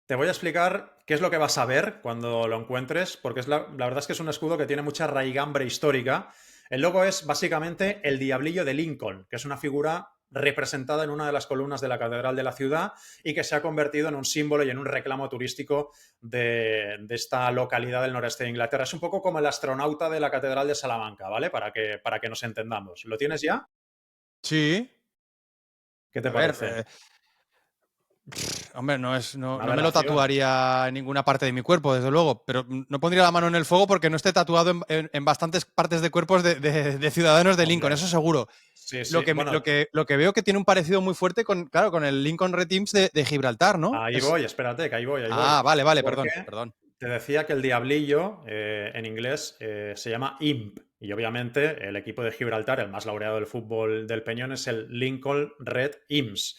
Te voy a explicar qué es lo que vas a ver cuando lo encuentres, porque la verdad es que es un escudo que tiene mucha raigambre histórica. El logo es básicamente el diablillo de Lincoln, que es una figura representada en una de las columnas de la catedral de la ciudad y que se ha convertido en un símbolo y en un reclamo turístico de esta localidad del noreste de Inglaterra. Es un poco como el astronauta de la catedral de Salamanca, ¿vale? Para que nos entendamos. ¿Lo tienes ya? Sí. ¿Qué te A ver, parece? hombre, no, Una no me lo aberración. tatuaría en ninguna parte de mi cuerpo, desde luego, pero no pondría la mano en el fuego porque no esté tatuado en bastantes partes de cuerpos de ciudadanos de Lincoln, Hombre, eso seguro. sí, sí. Bueno, Lo que veo que tiene un parecido muy fuerte con, claro, con el Lincoln Red Teams de Gibraltar, ¿no? ahí voy, espérate, que ahí voy, ahí voy. Ah, vale, vale, Porque perdón, perdón. te decía que el diablillo en inglés se llama imp. Y obviamente el equipo de Gibraltar, el más laureado del fútbol del Peñón, es el Lincoln Red Imps,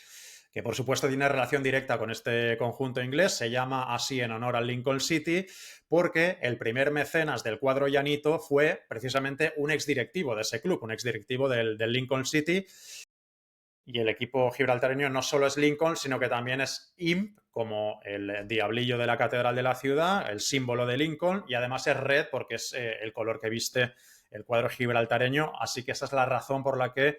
que por supuesto tiene relación directa con este conjunto inglés. Se llama así en honor al Lincoln City, porque el primer mecenas del cuadro llanito fue precisamente un exdirectivo de ese club, un exdirectivo del Lincoln City. Y el equipo gibraltareño no solo es Lincoln, sino que también es IMP, como el diablillo de la catedral de la ciudad, el símbolo de Lincoln, y además es red porque es el color que viste el cuadro gibraltareño. Así que esa es la razón por la que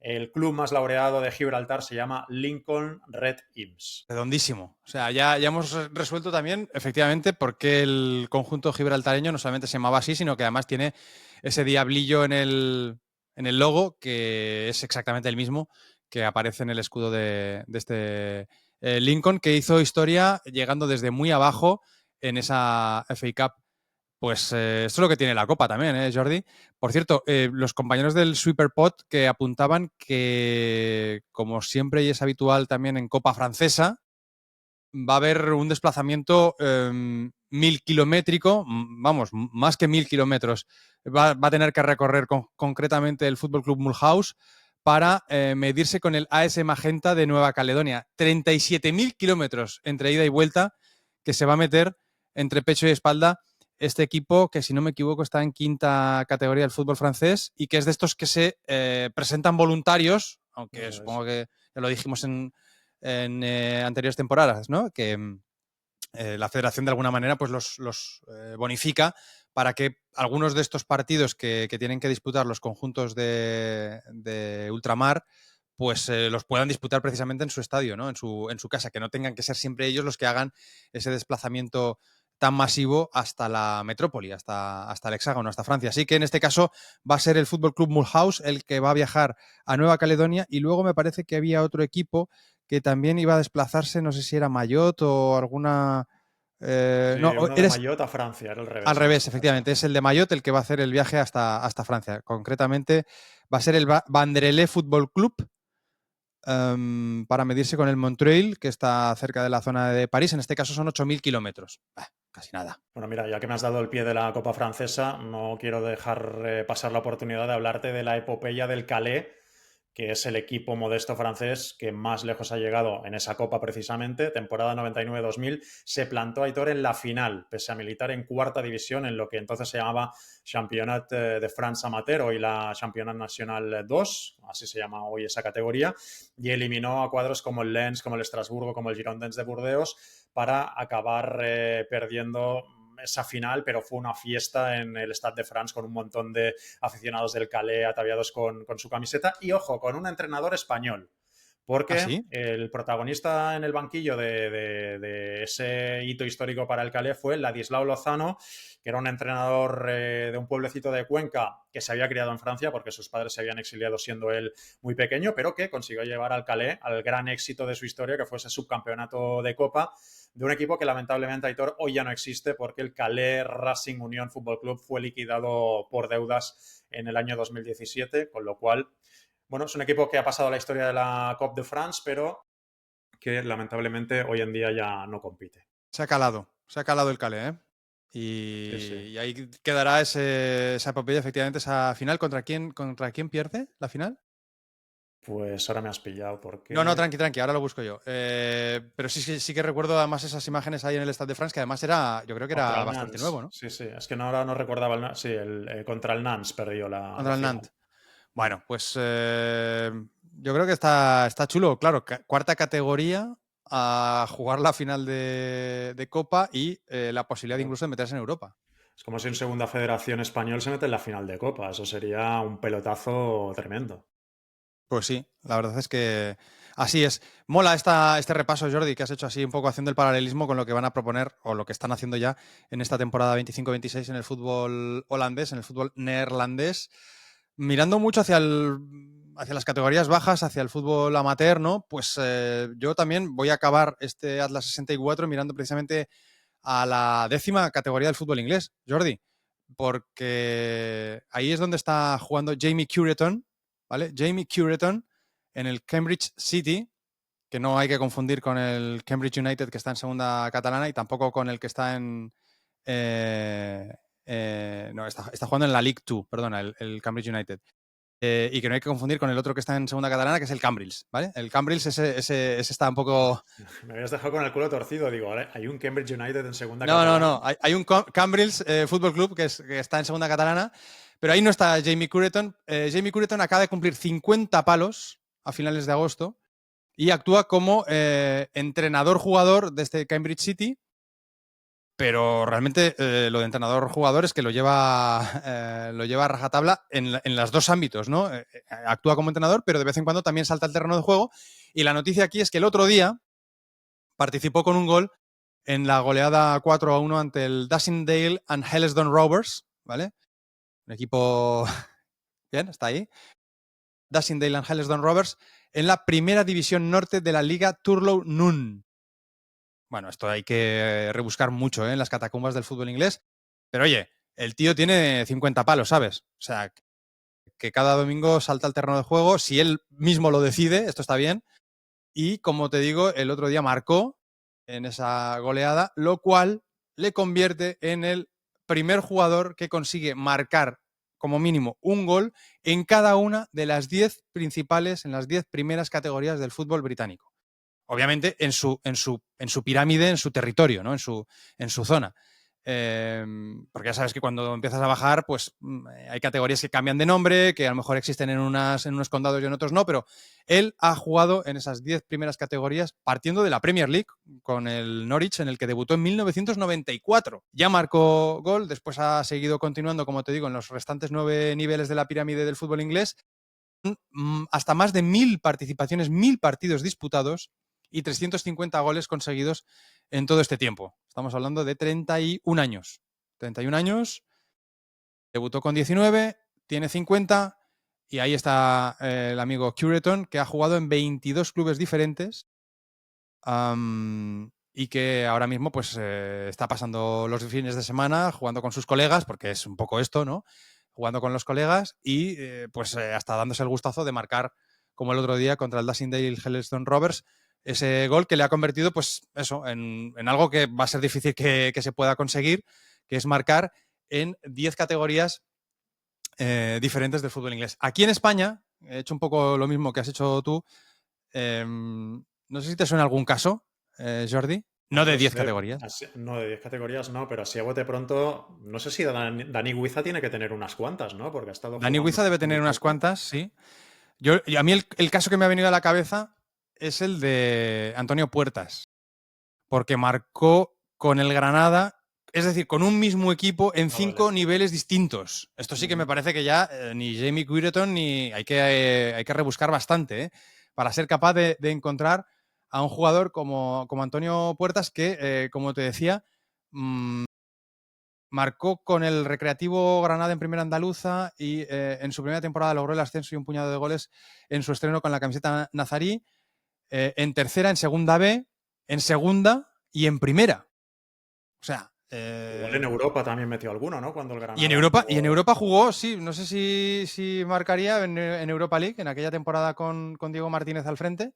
el club más laureado de Gibraltar se llama Lincoln Red Imps. Redondísimo. O sea, ya hemos resuelto también, efectivamente, por qué el conjunto gibraltareño no solamente se llamaba así, sino que además tiene ese diablillo en el logo, que es exactamente el mismo que aparece en el escudo de este Lincoln, que hizo historia llegando desde muy abajo en esa FA Cup. Pues esto es lo que tiene la Copa también, ¿eh, Jordi? Por cierto, los compañeros del Sweeperpot que apuntaban que, como siempre y es habitual también en Copa Francesa, va a haber un desplazamiento 1000 kilométrico, vamos, más que 1000 kilómetros. Va a tener que recorrer concretamente el Fútbol Club Mulhouse para medirse con el AS Magenta de Nueva Caledonia. 37.000 kilómetros entre ida y vuelta que se va a meter entre pecho y espalda este equipo que, si no me equivoco, está en quinta categoría del fútbol francés y que es de estos que se presentan voluntarios, aunque Eso es. supongo que ya lo dijimos en anteriores temporadas, ¿no? Que la federación de alguna manera pues los bonifica para que algunos de estos partidos que tienen que disputar los conjuntos de ultramar pues los puedan disputar precisamente en su estadio, ¿no? En su casa, que no tengan que ser siempre ellos los que hagan ese desplazamiento tan masivo hasta la metrópoli, hasta el Hexágono, hasta Francia. Así que en este caso va a ser el Fútbol Club Mulhouse el que va a viajar a Nueva Caledonia y luego me parece que había otro equipo que también iba a desplazarse, no sé si era Mayotte o alguna... no, Sí, uno de eres Mayotte a Francia, era al al revés en revés, este caso. efectivamente, es el de Mayotte el que va a hacer el viaje hasta Francia. Concretamente va a ser el Vanderlei Football Club para medirse con el Montreuil, que está cerca de la zona de París. En este caso son 8.000 kilómetros. Casi nada. Bueno, mira, ya que me has dado el pie de la Copa Francesa, no quiero dejar pasar la oportunidad de hablarte de la epopeya del Calais, que es el equipo modesto francés que más lejos ha llegado en esa Copa precisamente, temporada 99-2000, se plantó Aitor en la final, pese a militar en cuarta división en lo que entonces se llamaba Championnat de France Amateur, hoy la Championnat National 2, así se llama hoy esa categoría, y eliminó a cuadros como el Lens, como el Estrasburgo, como el Girondins de Burdeos, para acabar perdiendo esa final, pero fue una fiesta en el Stade de France con un montón de aficionados del Calais ataviados con su camiseta y, ojo, con un entrenador español. ¿Ah, Porque sí? el protagonista en el banquillo de ese hito histórico para el Calais fue Ladislao Lozano, que era un entrenador de un pueblecito de Cuenca que se había criado en Francia porque sus padres se habían exiliado siendo él muy pequeño, pero que consiguió llevar al Calais al gran éxito de su historia, que fue ese subcampeonato de Copa de un equipo que lamentablemente, Aitor, hoy ya no existe porque el Calais Racing Union Football Club fue liquidado por deudas en el año 2017, con lo cual, bueno, es un equipo que ha pasado a la historia de la Coupe de France, pero que lamentablemente hoy en día ya no compite. Se ha calado el Calais, ¿eh? Sí, sí. Y ahí quedará esa epopeya, efectivamente, esa final. Contra quién pierde la final? Pues ahora me has pillado No, porque... tranqui, ahora lo busco yo. Pero sí que recuerdo además esas imágenes ahí en el Stade de France, que además yo creo que Contra era el bastante nuevo, Nantes. ¿no? Sí, sí. Es que no, ahora no recordaba el... Sí, contra el Nantes perdió la Contra el final. Nantes. Bueno, pues yo creo que está chulo. Claro, cuarta categoría a jugar la final de Copa y la posibilidad Claro. incluso de meterse en Europa. Es como si en Segunda Federación Español se mete en la final de Copa. Eso sería un pelotazo tremendo. Pues sí, la verdad es que así es. Mola este repaso, Jordi, que has hecho así un poco haciendo el paralelismo con lo que van a proponer o lo que están haciendo ya en esta temporada 25-26 en el fútbol holandés, en el fútbol neerlandés, mirando mucho hacia las categorías bajas, hacia el fútbol amateur, ¿no? Pues yo también voy a acabar este Atlas 64 mirando precisamente a la 10ª categoría del fútbol inglés, Jordi, porque ahí es donde está jugando Jamie Cureton, ¿vale? Jamie Cureton en el Cambridge City, que no hay que confundir con el Cambridge United que está en segunda catalana y tampoco con el que está en... no, está jugando en la League 2, perdona, el Cambridge United. Y que no hay que confundir con el otro que está en segunda catalana, que es el Cambrils, ¿vale? El Cambrils, ese está un poco... Me habías dejado con el culo torcido. Digo, ahora hay un Cambridge United en Segunda No. Catalana. Hay un Cambrils Fútbol Club que está en segunda catalana, pero ahí no está Jamie Cureton. Jamie Cureton acaba de cumplir 50 palos a finales de agosto y actúa como entrenador-jugador de este Cambridge City, pero realmente lo de entrenador-jugador es que lo lleva a rajatabla en los dos ámbitos, ¿no? Actúa como entrenador, pero de vez en cuando también salta al terreno de juego. Y la noticia aquí es que el otro día participó con un gol en la goleada 4-1 ante el Dussindale and Hellesdon Rovers, ¿vale? Un equipo... Bien, está ahí. Dussindale and Hellesdon Rovers en la primera división norte de la Liga Turlough Nun. Bueno, esto hay que rebuscar mucho en las catacumbas del fútbol inglés, pero oye, el tío tiene 50 palos, ¿sabes? O sea, que cada domingo salta al terreno de juego, si él mismo lo decide, esto está bien, y como te digo, el otro día marcó en esa goleada, lo cual le convierte en el primer jugador que consigue marcar como mínimo un gol en cada una de las 10 principales, en las 10 primeras categorías del fútbol británico. Obviamente en su pirámide, en su territorio, ¿no? en su zona. Porque ya sabes que cuando empiezas a bajar, pues hay categorías que cambian de nombre, que a lo mejor existen en unos condados y en otros no, pero él ha jugado en esas 10 primeras categorías partiendo de la Premier League con el Norwich, en el que debutó en 1994. Ya marcó gol, después ha seguido continuando, como te digo, en los restantes 9 niveles de la pirámide del fútbol inglés, hasta más de 1000 participaciones, 1000 partidos disputados y 350 goles conseguidos en todo este tiempo. Estamos hablando de 31 años. 31 años, debutó con 19, tiene 50 y ahí está el amigo Cureton, que ha jugado en 22 clubes diferentes y que ahora mismo pues está pasando los fines de semana jugando con sus colegas, porque es un poco esto, ¿no? Jugando con los colegas y pues hasta dándose el gustazo de marcar, como el otro día, contra el Dussindale Hellesdon Rovers, ese gol que le ha convertido, pues eso, en algo que va a ser difícil que se pueda conseguir, que es marcar en 10 categorías diferentes del fútbol inglés. Aquí en España, he hecho un poco lo mismo que has hecho tú. No sé si te suena algún caso, Jordi. No de 10 categorías. No, de 10 categorías no, pero así a bote pronto, no sé si Dani Guiza tiene que tener unas cuantas, ¿no? Porque ha estado Dani jugando Guiza debe tener muy unas poco. cuantas, sí. A mí el caso que me ha venido a la cabeza es el de Antonio Puertas, porque marcó con el Granada, es decir, con un mismo equipo en 5 vale. niveles distintos. Esto sí que me parece que ya ni Jamie Cureton ni hay que rebuscar bastante para ser capaz de encontrar a un jugador como Antonio Puertas que, como te decía, marcó con el Recreativo Granada en primera andaluza y en su primera temporada logró el ascenso y un puñado de goles en su estreno con la camiseta nazarí, en tercera, en segunda B, en segunda y en primera. O sea... Igual en Europa también metió alguno, ¿no? Cuando el Granada Y en Europa jugó, sí, no sé si marcaría en Europa League, en aquella temporada con Diego Martínez al frente,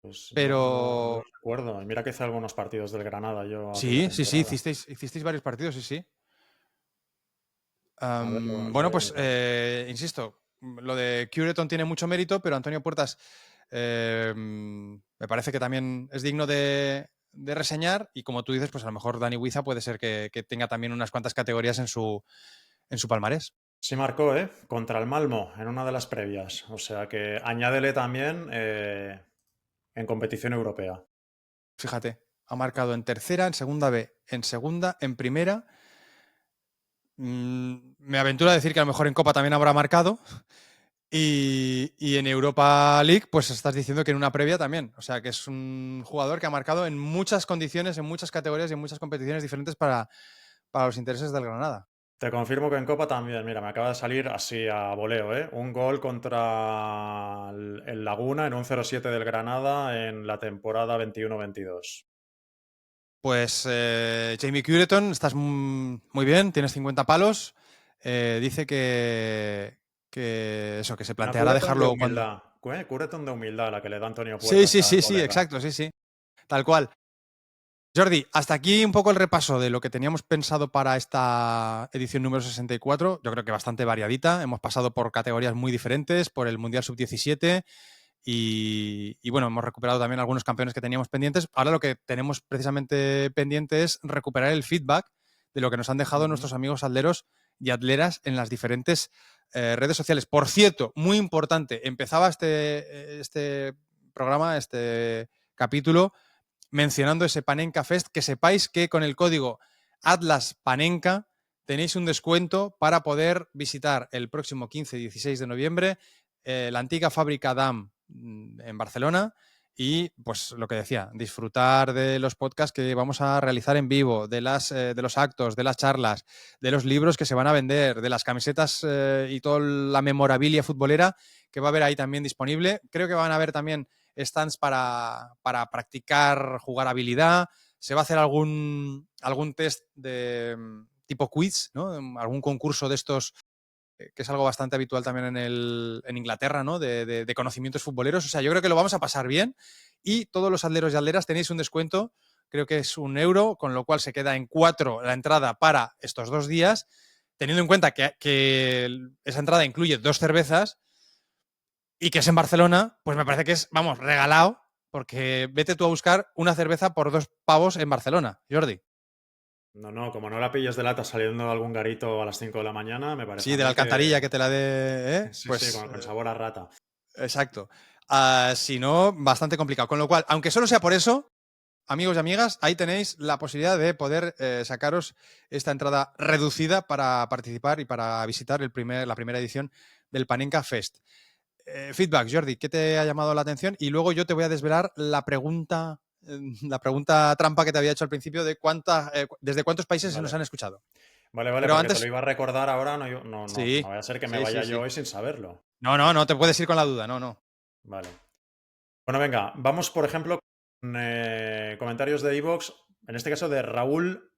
Pues no lo pero... recuerdo. Y mira que hice algunos partidos del Granada yo aquella Sí, temporada. hicisteis varios partidos, sí. A ver, Bueno, pues, insisto, lo de Cureton tiene mucho mérito, pero Antonio Puertas me parece que también es digno de reseñar, y como tú dices, pues a lo mejor Dani Huiza puede ser que tenga también unas cuantas categorías en su palmarés. Sí marcó, contra el Malmo en una de las previas. O sea que añádele también en competición europea. Fíjate, ha marcado en tercera, en segunda B, en segunda, en primera. Me aventuro a decir que a lo mejor en Copa también habrá marcado. Y en Europa League, pues estás diciendo que en una previa también. O sea, que es un jugador que ha marcado en muchas condiciones, en muchas categorías y en muchas competiciones diferentes para los intereses del Granada. Te confirmo que en Copa también. Mira, me acaba de salir así a voleo, Un gol contra el Laguna en un 0-7 del Granada en la temporada 21-22. Pues Jamie Cureton, estás muy bien, tienes 50 palos. Dice que se planteará dejarlo cuando... Cureton de humildad, la que le da Antonio Sí, Puertas sí, al sí, sí, colega. exacto, sí. Tal cual. Jordi, hasta aquí un poco el repaso de lo que teníamos pensado para esta edición número 64. Yo creo que bastante variadita. Hemos pasado por categorías muy diferentes, por el Mundial Sub-17 y bueno, hemos recuperado también algunos campeones que teníamos pendientes. Ahora lo que tenemos precisamente pendiente es recuperar el feedback de lo que nos han dejado nuestros amigos atleros y atleras en las diferentes redes sociales. Por cierto, muy importante, empezaba este programa, este capítulo, mencionando ese Panenka Fest, que sepáis que con el código ATLASPANENKA tenéis un descuento para poder visitar el próximo 15 y 16 de noviembre la antigua fábrica DAM en Barcelona y, pues, lo que decía, disfrutar de los podcasts que vamos a realizar en vivo, de los actos, de las charlas, de los libros que se van a vender, de las camisetas y toda la memorabilia futbolera que va a haber ahí también disponible. Creo que van a haber también stands para practicar jugabilidad. Se va a hacer algún test de tipo quiz, ¿no? Algún concurso de estos que es algo bastante habitual también en Inglaterra, ¿no? De conocimientos futboleros. O sea, yo creo que lo vamos a pasar bien y todos los atleros y atleras tenéis un descuento, creo que es €1, con lo cual se queda en 4 la entrada para estos 2 días, teniendo en cuenta que esa entrada incluye 2 cervezas y que es en Barcelona, pues me parece que es, vamos, regalado, porque vete tú a buscar una cerveza por 2 pavos en Barcelona, Jordi. No, como no la pilles de lata saliendo de algún garito a las 5 de la mañana, me parece. Sí, de la alcantarilla que te la dé, Sí, pues con sabor a rata. exacto. Si no, bastante complicado. Con lo cual, aunque solo sea por eso, amigos y amigas, ahí tenéis la posibilidad de poder sacaros esta entrada reducida para participar y para visitar la primera edición del Panenka Fest. Feedback, Jordi, ¿qué te ha llamado la atención? Y luego yo te voy a desvelar la pregunta trampa que te había hecho al principio de desde cuántos países se nos han escuchado. Vale, Pero porque antes... te lo iba a recordar ahora, no Sí, vaya a ser que me sí, vaya sí, yo sí. hoy sin saberlo. No te puedes ir con la duda, no. Vale. Bueno, venga, vamos por ejemplo con comentarios de iVoox, en este caso de Raúl-ProtX,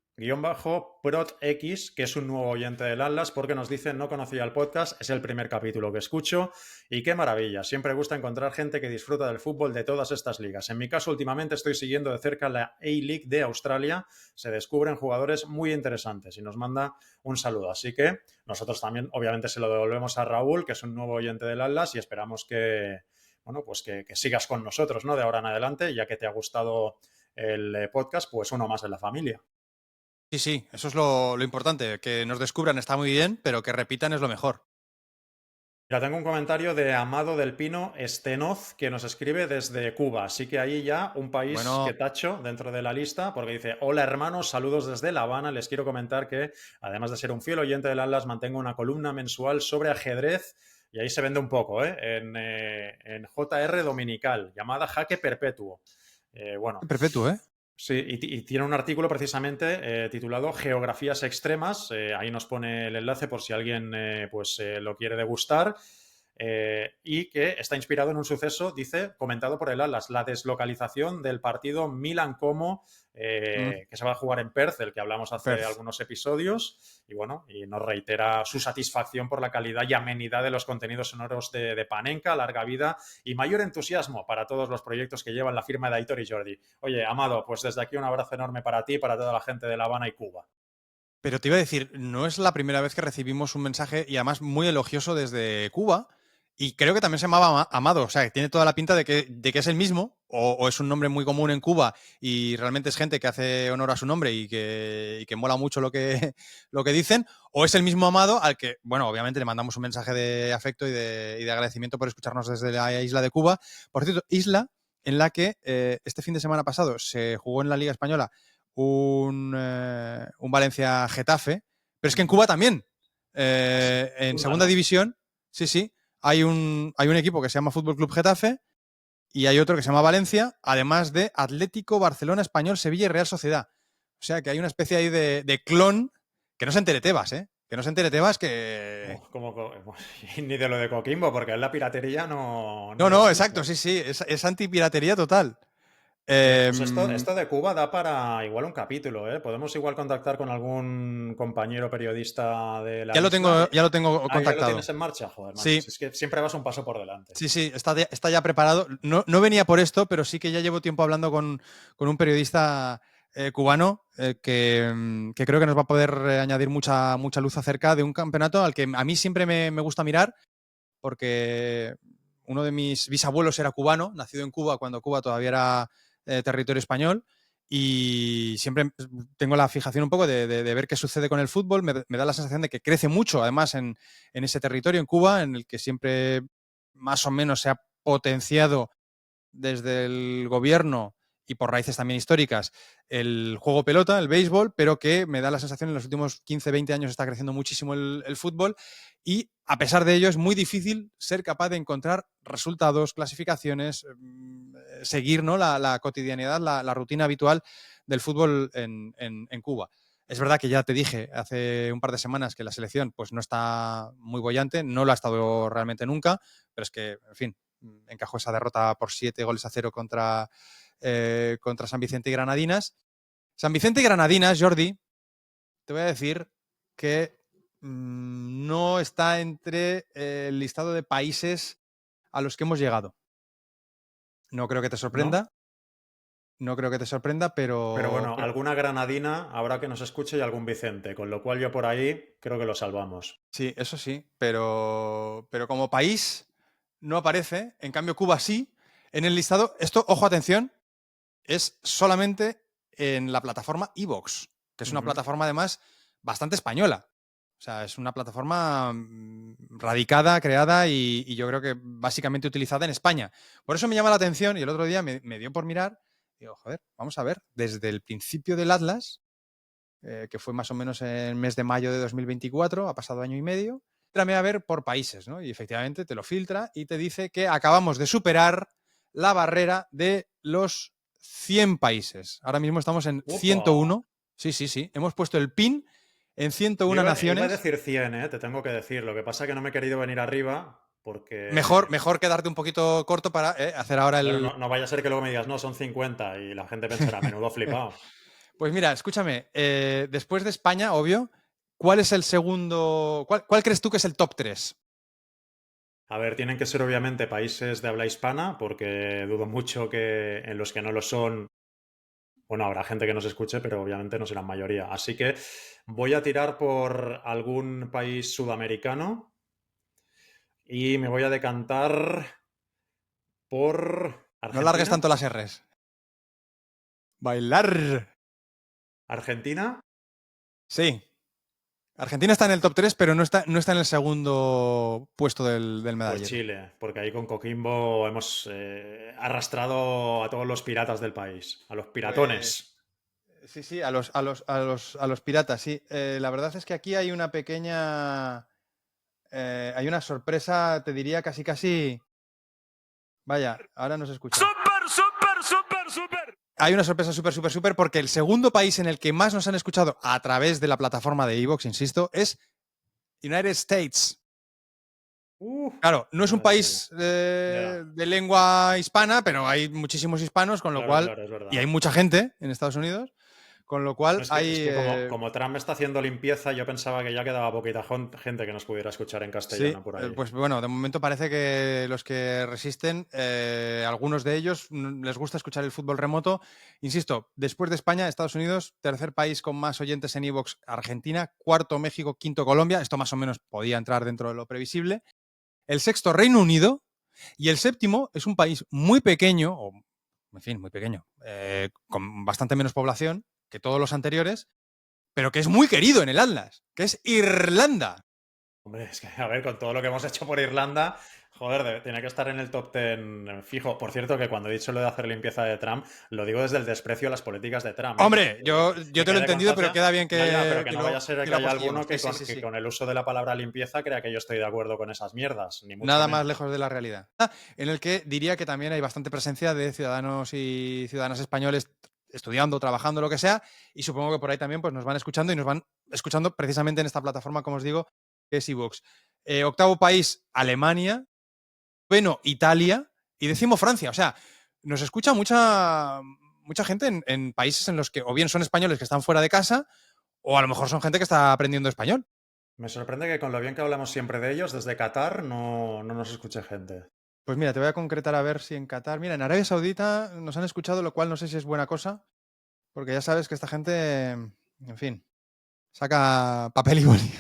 que es un nuevo oyente del Atlas, porque nos dice: no conocía el podcast, es el primer capítulo que escucho y qué maravilla, siempre gusta encontrar gente que disfruta del fútbol de todas estas ligas. En mi caso, últimamente estoy siguiendo de cerca la A-League de Australia, se descubren jugadores muy interesantes y nos manda un saludo. Así que nosotros también, obviamente, se lo devolvemos a Raúl, que es un nuevo oyente del Atlas, y esperamos que sigas con nosotros, ¿no? De ahora en adelante, ya que te ha gustado el podcast, pues uno más en la familia. Sí, eso es lo importante. Que nos descubran está muy bien, pero que repitan es lo mejor. Ya tengo un comentario de Amado del Pino Estenoz, que nos escribe desde Cuba. Así que ahí ya un país que tacho dentro de la lista, porque dice: hola hermanos, saludos desde La Habana. Les quiero comentar que, además de ser un fiel oyente del Atlas, mantengo una columna mensual sobre ajedrez, y ahí se vende un poco, en JR Dominical, llamada Jaque Perpetuo. Perpetuo, ¿eh? Sí, y tiene un artículo precisamente titulado Geografías Extremas. Ahí nos pone el enlace por si alguien lo quiere degustar. Y que está inspirado en un suceso, dice, comentado por el Atlas, la deslocalización del partido Milan-Como, que se va a jugar en Perth, del que hablamos hace algunos episodios, y nos reitera su satisfacción por la calidad y amenidad de los contenidos sonoros de Panenka, larga vida y mayor entusiasmo para todos los proyectos que llevan la firma de Aitor y Jordi. Oye, Amado, pues desde aquí un abrazo enorme para ti y para toda la gente de La Habana y Cuba. Pero te iba a decir, no es la primera vez que recibimos un mensaje, y además muy elogioso, desde Cuba. Y creo que también se llamaba Amado, o sea, que tiene toda la pinta de que es el mismo, o es un nombre muy común en Cuba y realmente es gente que hace honor a su nombre y que mola mucho lo que dicen, o es el mismo Amado al que, bueno, obviamente le mandamos un mensaje de afecto y de agradecimiento por escucharnos desde la isla de Cuba. Por cierto, isla en la que este fin de semana pasado se jugó en la Liga Española un Valencia-Getafe, pero es que en Cuba también, en segunda división, sí, hay un equipo que se llama Fútbol Club Getafe y hay otro que se llama Valencia, además de Atlético, Barcelona, Español, Sevilla y Real Sociedad. O sea que hay una especie ahí de clon que no se entere Tebas, ¿eh? Que no se entere Tebas que... Ni de lo de Coquimbo, porque es la piratería no... No, exacto, sí, es antipiratería total. Pues esto de Cuba da para igual un capítulo, ¿eh? Podemos igual contactar con algún compañero periodista de la ya lo isla. tengo contactado. ¿Ya lo tienes en marcha? Joder, macho, sí. Es que siempre vas un paso por delante. Sí, está ya preparado. No venía por esto, pero sí que ya llevo tiempo hablando con un periodista cubano que creo que nos va a poder añadir mucha luz acerca de un campeonato al que a mí siempre me gusta mirar, porque uno de mis bisabuelos era cubano, nacido en Cuba cuando Cuba todavía era territorio español, y siempre tengo la fijación un poco de ver qué sucede con el fútbol. Me da la sensación de que crece mucho, además, en ese territorio, en Cuba, en el que siempre más o menos se ha potenciado desde el gobierno y por raíces también históricas el juego pelota, el béisbol, pero que me da la sensación en los últimos 15, 20 años está creciendo muchísimo el fútbol, y a pesar de ello es muy difícil ser capaz de encontrar resultados, clasificaciones, seguir, ¿no?, la cotidianidad, la rutina habitual del fútbol en Cuba. Es verdad que ya te dije hace un par de semanas que la selección pues no está muy boyante, no lo ha estado realmente nunca, pero es que, en fin, encajó esa derrota por 7-0 contra San Vicente y Granadinas. San Vicente y Granadinas, Jordi, te voy a decir que no está entre el listado de países a los que hemos llegado. No creo que te sorprenda. No creo que te sorprenda, pero... Pero bueno, alguna granadina habrá que nos escuche y algún Vicente, con lo cual yo por ahí creo que lo salvamos. Sí, eso sí, pero como país no aparece. En cambio, Cuba sí. En el listado, esto, ojo, atención, es solamente en la plataforma iVoox, que es una plataforma además bastante española. O sea, es una plataforma radicada, creada y yo creo que básicamente utilizada en España. Por eso me llama la atención y el otro día me dio por mirar. Digo, joder, vamos a ver, desde el principio del Atlas, que fue más o menos en el mes de mayo de 2024, ha pasado año y medio, tráeme a ver por países, ¿no? Y efectivamente te lo filtra y te dice que acabamos de superar la barrera de los 100 países. Ahora mismo estamos en 101. Sí. Hemos puesto el pin en 101 naciones. Iba a decir 100, te tengo que decir. Lo que pasa es que no me he querido venir arriba porque... Mejor quedarte un poquito corto para hacer ahora el... Claro, no vaya a ser que luego me digas, no, son 50 y la gente pensará, menudo flipado. Pues mira, escúchame, después de España, obvio, ¿cuál es el segundo? ¿Cuál crees tú que es el top 3? A ver, tienen que ser obviamente países de habla hispana, porque dudo mucho que en los que no lo son, bueno, habrá gente que nos escuche, pero obviamente no serán mayoría. Así que voy a tirar por algún país sudamericano y me voy a decantar por Argentina. No largues tanto las R's. Bailar. ¿Argentina? Sí. Argentina está en el top 3, pero no está en el segundo puesto del medallero. Pues Chile, porque ahí con Coquimbo hemos arrastrado a todos los piratas del país, a los piratones. Sí, a los piratas, sí. La verdad es que aquí hay una pequeña... hay una sorpresa, te diría casi... Vaya, ahora no se escucha. ¡Súper! Hay una sorpresa súper, porque el segundo país en el que más nos han escuchado a través de la plataforma de iVoox, insisto, es United States. Claro, no es un país de lengua hispana, pero hay muchísimos hispanos, con lo cual... Claro, y hay mucha gente en Estados Unidos, con lo cual es que como Trump está haciendo limpieza, yo pensaba que ya quedaba poquita gente que nos pudiera escuchar en castellano por ahí. Pues bueno, de momento parece que los que resisten, algunos de ellos les gusta escuchar el fútbol remoto. Insisto, después de España, Estados Unidos, tercer país con más oyentes en iVoox, Argentina, cuarto México, quinto Colombia. Esto más o menos podía entrar dentro de lo previsible. el sexto Reino Unido y el séptimo es un país muy pequeño, o en fin, muy pequeño, con bastante menos población que todos los anteriores, pero que es muy querido en el Atlas, que es Irlanda. Hombre, es que, a ver, con todo lo que hemos hecho por Irlanda, joder, tiene que estar en el top 10 fijo. Por cierto, que cuando he dicho lo de hacer limpieza de Trump, lo digo desde el desprecio a las políticas de Trump. Hombre, yo te lo he entendido, pero queda bien que... pero que no vaya a ser que haya apostillemos. alguno que con el uso de la palabra limpieza crea que yo estoy de acuerdo con esas mierdas. Ni mucho Nada menos. más lejos de la realidad. En el que diría que también hay bastante presencia de ciudadanos y ciudadanas españoles estudiando, trabajando, lo que sea, y supongo que por ahí también pues, nos van escuchando y nos van escuchando precisamente en esta plataforma, como os digo, que es iVoox. Octavo país, Alemania. Noveno, Italia. Y décimo, Francia. O sea, nos escucha mucha gente en países en los que o bien son españoles que están fuera de casa o a lo mejor son gente que está aprendiendo español. Me sorprende que con lo bien que hablamos siempre de ellos, desde Qatar no nos escuche gente. Pues mira, te voy a concretar a ver si en Qatar... Mira, en Arabia Saudita nos han escuchado, lo cual no sé si es buena cosa, porque ya sabes que esta gente, en fin, saca papel y boli.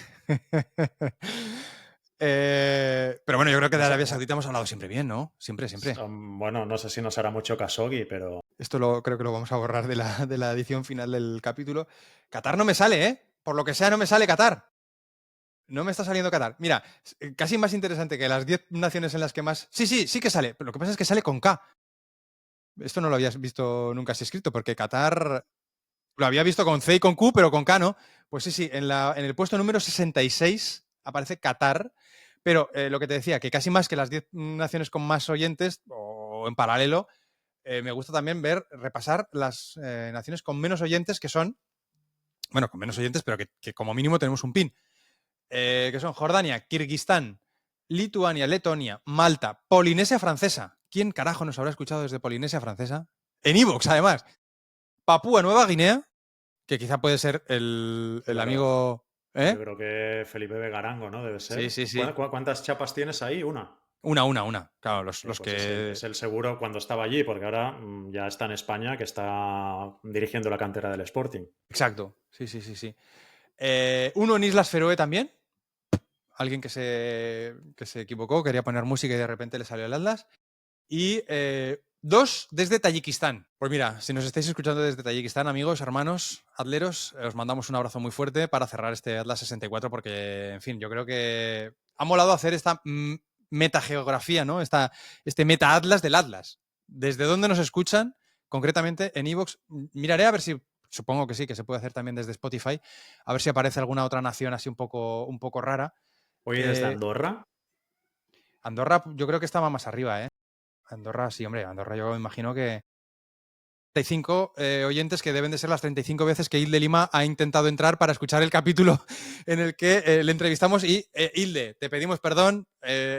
Pero bueno, yo creo que de Arabia Saudita hemos hablado siempre bien, ¿no? Siempre. Bueno, no sé si nos hará mucho Khashoggi, pero... Esto creo que lo vamos a borrar de la edición final del capítulo. Qatar no me sale, ¿eh? Por lo que sea, no me sale Qatar. No me está saliendo Qatar. Mira, casi más interesante que las 10 naciones en las que más... Sí que sale, pero lo que pasa es que sale con K. Esto no lo habías visto nunca así escrito, porque Qatar lo había visto con C y con Q, pero con K no. Pues sí, en el puesto número 66 aparece Qatar, pero lo que te decía, que casi más que las 10 naciones con más oyentes, o en paralelo, me gusta también repasar las naciones con menos oyentes, que son, bueno, con menos oyentes, pero que como mínimo tenemos un pin. Que son Jordania, Kirguistán, Lituania, Letonia, Malta, Polinesia Francesa. ¿Quién carajo nos habrá escuchado desde Polinesia Francesa? En iVoox, además. Papúa Nueva Guinea, que quizá puede ser el amigo... Yo creo que Felipe Begarango, ¿no? Debe ser. Sí. ¿Cuántas chapas tienes ahí? Una. Una. Claro, los Pues que... es el seguro cuando estaba allí, porque ahora ya está en España, que está dirigiendo la cantera del Sporting. Exacto, sí. Uno en Islas Feroe también. Alguien que se equivocó, quería poner música y de repente le salió el Atlas. Y 2 desde Tayikistán. Pues mira, si nos estáis escuchando desde Tayikistán, amigos, hermanos, atleros, os mandamos un abrazo muy fuerte para cerrar este Atlas 64 porque, en fin, yo creo que ha molado hacer esta metageografía, ¿no? Este meta-atlas del Atlas. ¿Desde dónde nos escuchan? Concretamente en iVoox. Miraré a ver si, supongo que sí, que se puede hacer también desde Spotify, a ver si aparece alguna otra nación así un poco rara. Oye, ¿desde Andorra? Andorra yo creo que estaba más arriba, ¿eh? Andorra, sí, hombre, Andorra yo me imagino que 35 oyentes que deben de ser las 35 veces que Hilde Lima ha intentado entrar para escuchar el capítulo en el que le entrevistamos y Hilde, te pedimos perdón,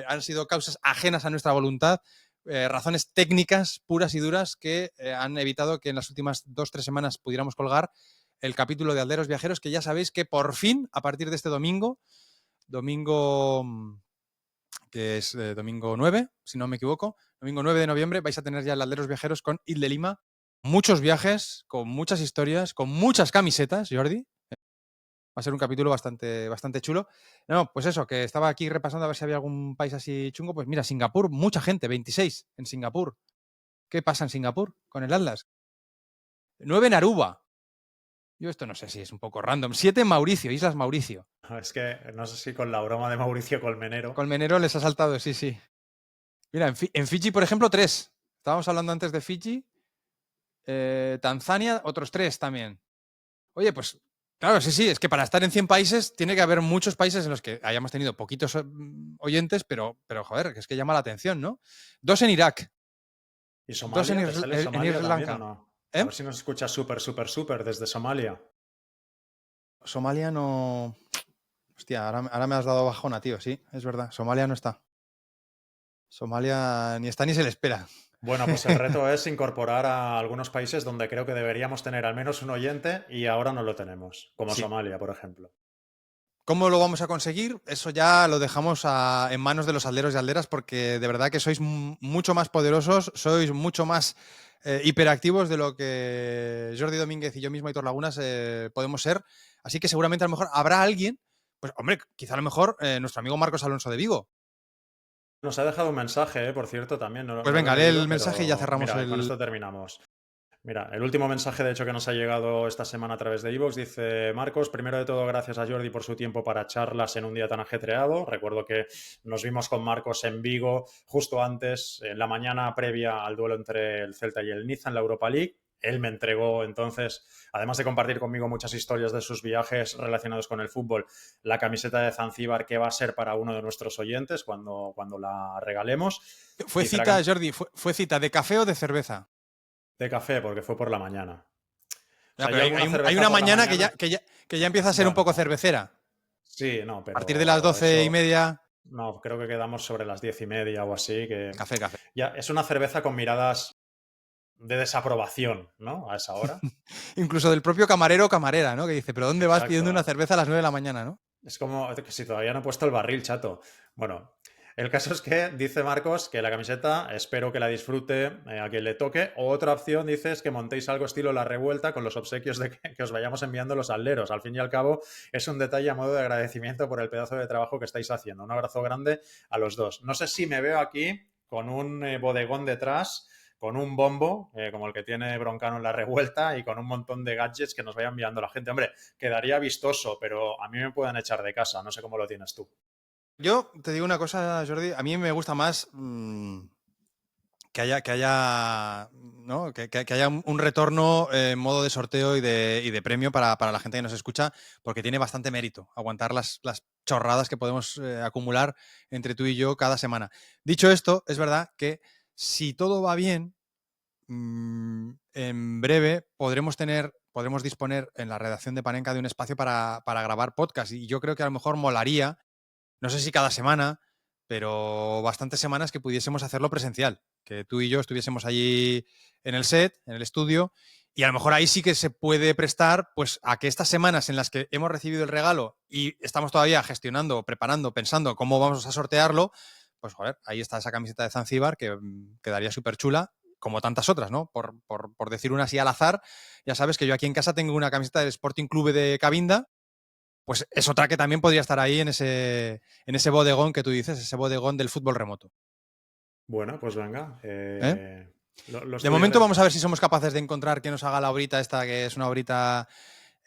han sido causas ajenas a nuestra voluntad, razones técnicas puras y duras que han evitado que en las últimas 2-3 semanas pudiéramos colgar el capítulo de Alderos Viajeros, que ya sabéis que por fin, a partir de este domingo que es domingo 9, si no me equivoco, domingo 9 de noviembre, vais a tener ya el Alderos Viajeros con Hilde Lima. Muchos viajes, con muchas historias, con muchas camisetas, Jordi. Va a ser un capítulo bastante chulo. No, pues eso, que estaba aquí repasando a ver si había algún país así chungo. Pues mira, Singapur, mucha gente, 26 en Singapur. ¿Qué pasa en Singapur con el Atlas? 9 en Aruba. Yo esto no sé si es un poco random. 7 en Mauricio, Islas Mauricio. Es que no sé si con la broma de Mauricio Colmenero. Colmenero les ha saltado, sí. Mira, en Fiji, por ejemplo, 3. Estábamos hablando antes de Fiji. Tanzania, otros 3 también. Oye, pues claro, sí, es que para estar en 100 países tiene que haber muchos países en los que hayamos tenido poquitos oyentes, pero joder, que es que llama la atención, ¿no? 2 en Irak. ¿Y Somalia? ¿2 en Sri Lanka? ¿O no? A ver si nos escucha súper desde Somalia. Somalia no... Hostia, ahora me has dado bajona, tío, sí, es verdad. Somalia no está. Somalia ni está ni se le espera. Bueno, pues el reto es incorporar a algunos países donde creo que deberíamos tener al menos un oyente y ahora no lo tenemos, como sí. Somalia, por ejemplo. ¿Cómo lo vamos a conseguir? Eso ya lo dejamos en manos de los alderos y alderas porque de verdad que sois mucho más poderosos, sois mucho más hiperactivos de lo que Jordi Domínguez y yo mismo, Aitor Lagunas, podemos ser. Así que seguramente a lo mejor habrá alguien, pues hombre, quizá a lo mejor nuestro amigo Marcos Alonso de Vigo. Nos ha dejado un mensaje, por cierto, también. Pues venga, lee el mensaje y ya cerramos mira, el... con esto terminamos. Mira, el último mensaje, de hecho, que nos ha llegado esta semana a través de iVoox, dice: Marcos, primero de todo, gracias a Jordi por su tiempo para charlas en un día tan ajetreado. Recuerdo que nos vimos con Marcos en Vigo justo antes, en la mañana previa al duelo entre el Celta y el Niza en la Europa League. Él me entregó entonces, además de compartir conmigo muchas historias de sus viajes relacionados con el fútbol, la camiseta de Zanzíbar, que va a ser para uno de nuestros oyentes cuando la regalemos. ¿Fue Dice cita, Jordi, fue cita de café o de cerveza? De café, porque fue por la mañana. O sea, pero hay una mañana que ya empieza a ser un poco cervecera. Sí, no, pero... A partir de las 12:30... No, creo que quedamos sobre las 10:30 o así. Que Café. Ya, es una cerveza con miradas de desaprobación, ¿no? A esa hora. Incluso del propio camarero o camarera, ¿no? Que dice, ¿pero dónde vas pidiendo una Exacto. cerveza a las 9 de la mañana, no? Es como que si todavía no he puesto el barril, chato. Bueno, el caso es que dice Marcos que la camiseta, espero que la disfrute a quien le toque. O otra opción, dice, es que montéis algo estilo La Revuelta con los obsequios de que os vayamos enviando los alderos. Al fin y al cabo, es un detalle a modo de agradecimiento por el pedazo de trabajo que estáis haciendo. Un abrazo grande a los dos. No sé si me veo aquí con un bodegón detrás, con un bombo, como el que tiene Broncano en La Revuelta, y con un montón de gadgets que nos vaya enviando la gente. Hombre, quedaría vistoso, pero a mí me pueden echar de casa. No sé cómo lo tienes tú. Yo te digo una cosa, Jordi, a mí me gusta más que haya ¿no? que haya un retorno en modo de sorteo y de premio para la gente que nos escucha, porque tiene bastante mérito aguantar las chorradas que podemos acumular entre tú y yo cada semana. Dicho esto, es verdad que si todo va bien, en breve podremos disponer en la redacción de Panenka de un espacio para grabar podcast, y yo creo que a lo mejor molaría, no sé si cada semana, pero bastantes semanas, que pudiésemos hacerlo presencial, que tú y yo estuviésemos allí en el set, en el estudio, y a lo mejor ahí sí que se puede prestar pues a que estas semanas en las que hemos recibido el regalo y estamos todavía gestionando, preparando, pensando cómo vamos a sortearlo, pues joder, ahí está esa camiseta de Zanzíbar que quedaría súper chula, como tantas otras, ¿no? Por decir una así al azar, ya sabes que yo aquí en casa tengo una camiseta del Sporting Clube de Cabinda, pues es otra que también podría estar ahí en ese bodegón que tú dices, ese bodegón del fútbol remoto. Bueno, pues venga. De momento vamos a ver si somos capaces de encontrar que nos haga la horita esta, que es una horita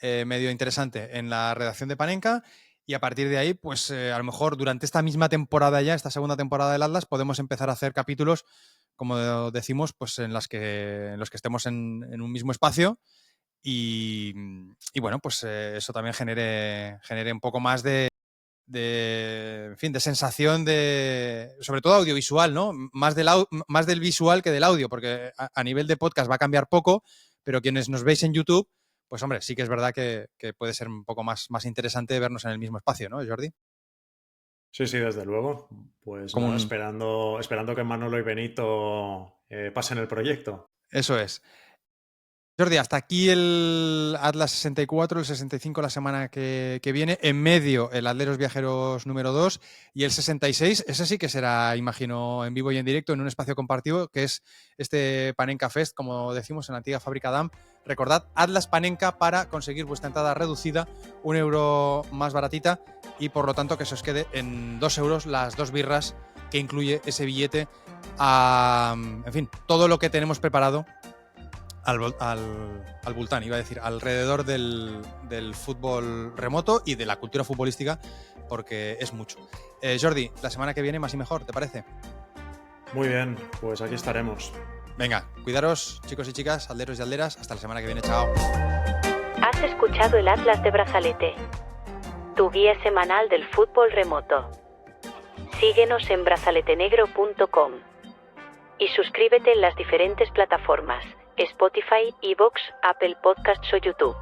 medio interesante, en la redacción de Panenka, y a partir de ahí, pues a lo mejor durante esta misma temporada ya, esta segunda temporada del Atlas, podemos empezar a hacer capítulos, como decimos, pues en los que estemos en un mismo espacio. Y bueno, pues eso también genere un poco más de sensación sobre todo audiovisual, ¿no? Más del visual que del audio, porque a nivel de podcast va a cambiar poco, pero quienes nos veis en YouTube, pues hombre, sí que es verdad que puede ser un poco más interesante vernos en el mismo espacio, ¿no, Jordi? Sí, desde luego. Pues nada, esperando que Manolo y Benito pasen el proyecto. Eso es. Jordi, hasta aquí el Atlas 64, el 65 la semana que viene. En medio, el Atleros Viajeros número 2. Y el 66, ese sí que será, imagino, en vivo y en directo, en un espacio compartido, que es este Panenka Fest, como decimos, en la antigua fábrica DAM. Recordad, Atlas Panenka para conseguir vuestra entrada reducida, €1 más baratita, y por lo tanto que se os quede en €2 las 2 birras que incluye ese billete. En fin, todo lo que tenemos preparado al Bultán, iba a decir, alrededor del fútbol remoto y de la cultura futbolística, porque es mucho. Jordi, la semana que viene más y mejor, ¿te parece? Muy bien, pues aquí estaremos. Venga, cuidaros, chicos y chicas, alderos y alderas, hasta la semana que viene, chao. Has escuchado el Atlas de Brazalete, tu guía semanal del fútbol remoto. Síguenos en brazaletenegro.com y suscríbete en las diferentes plataformas: Spotify, iVoox, Apple Podcasts o YouTube.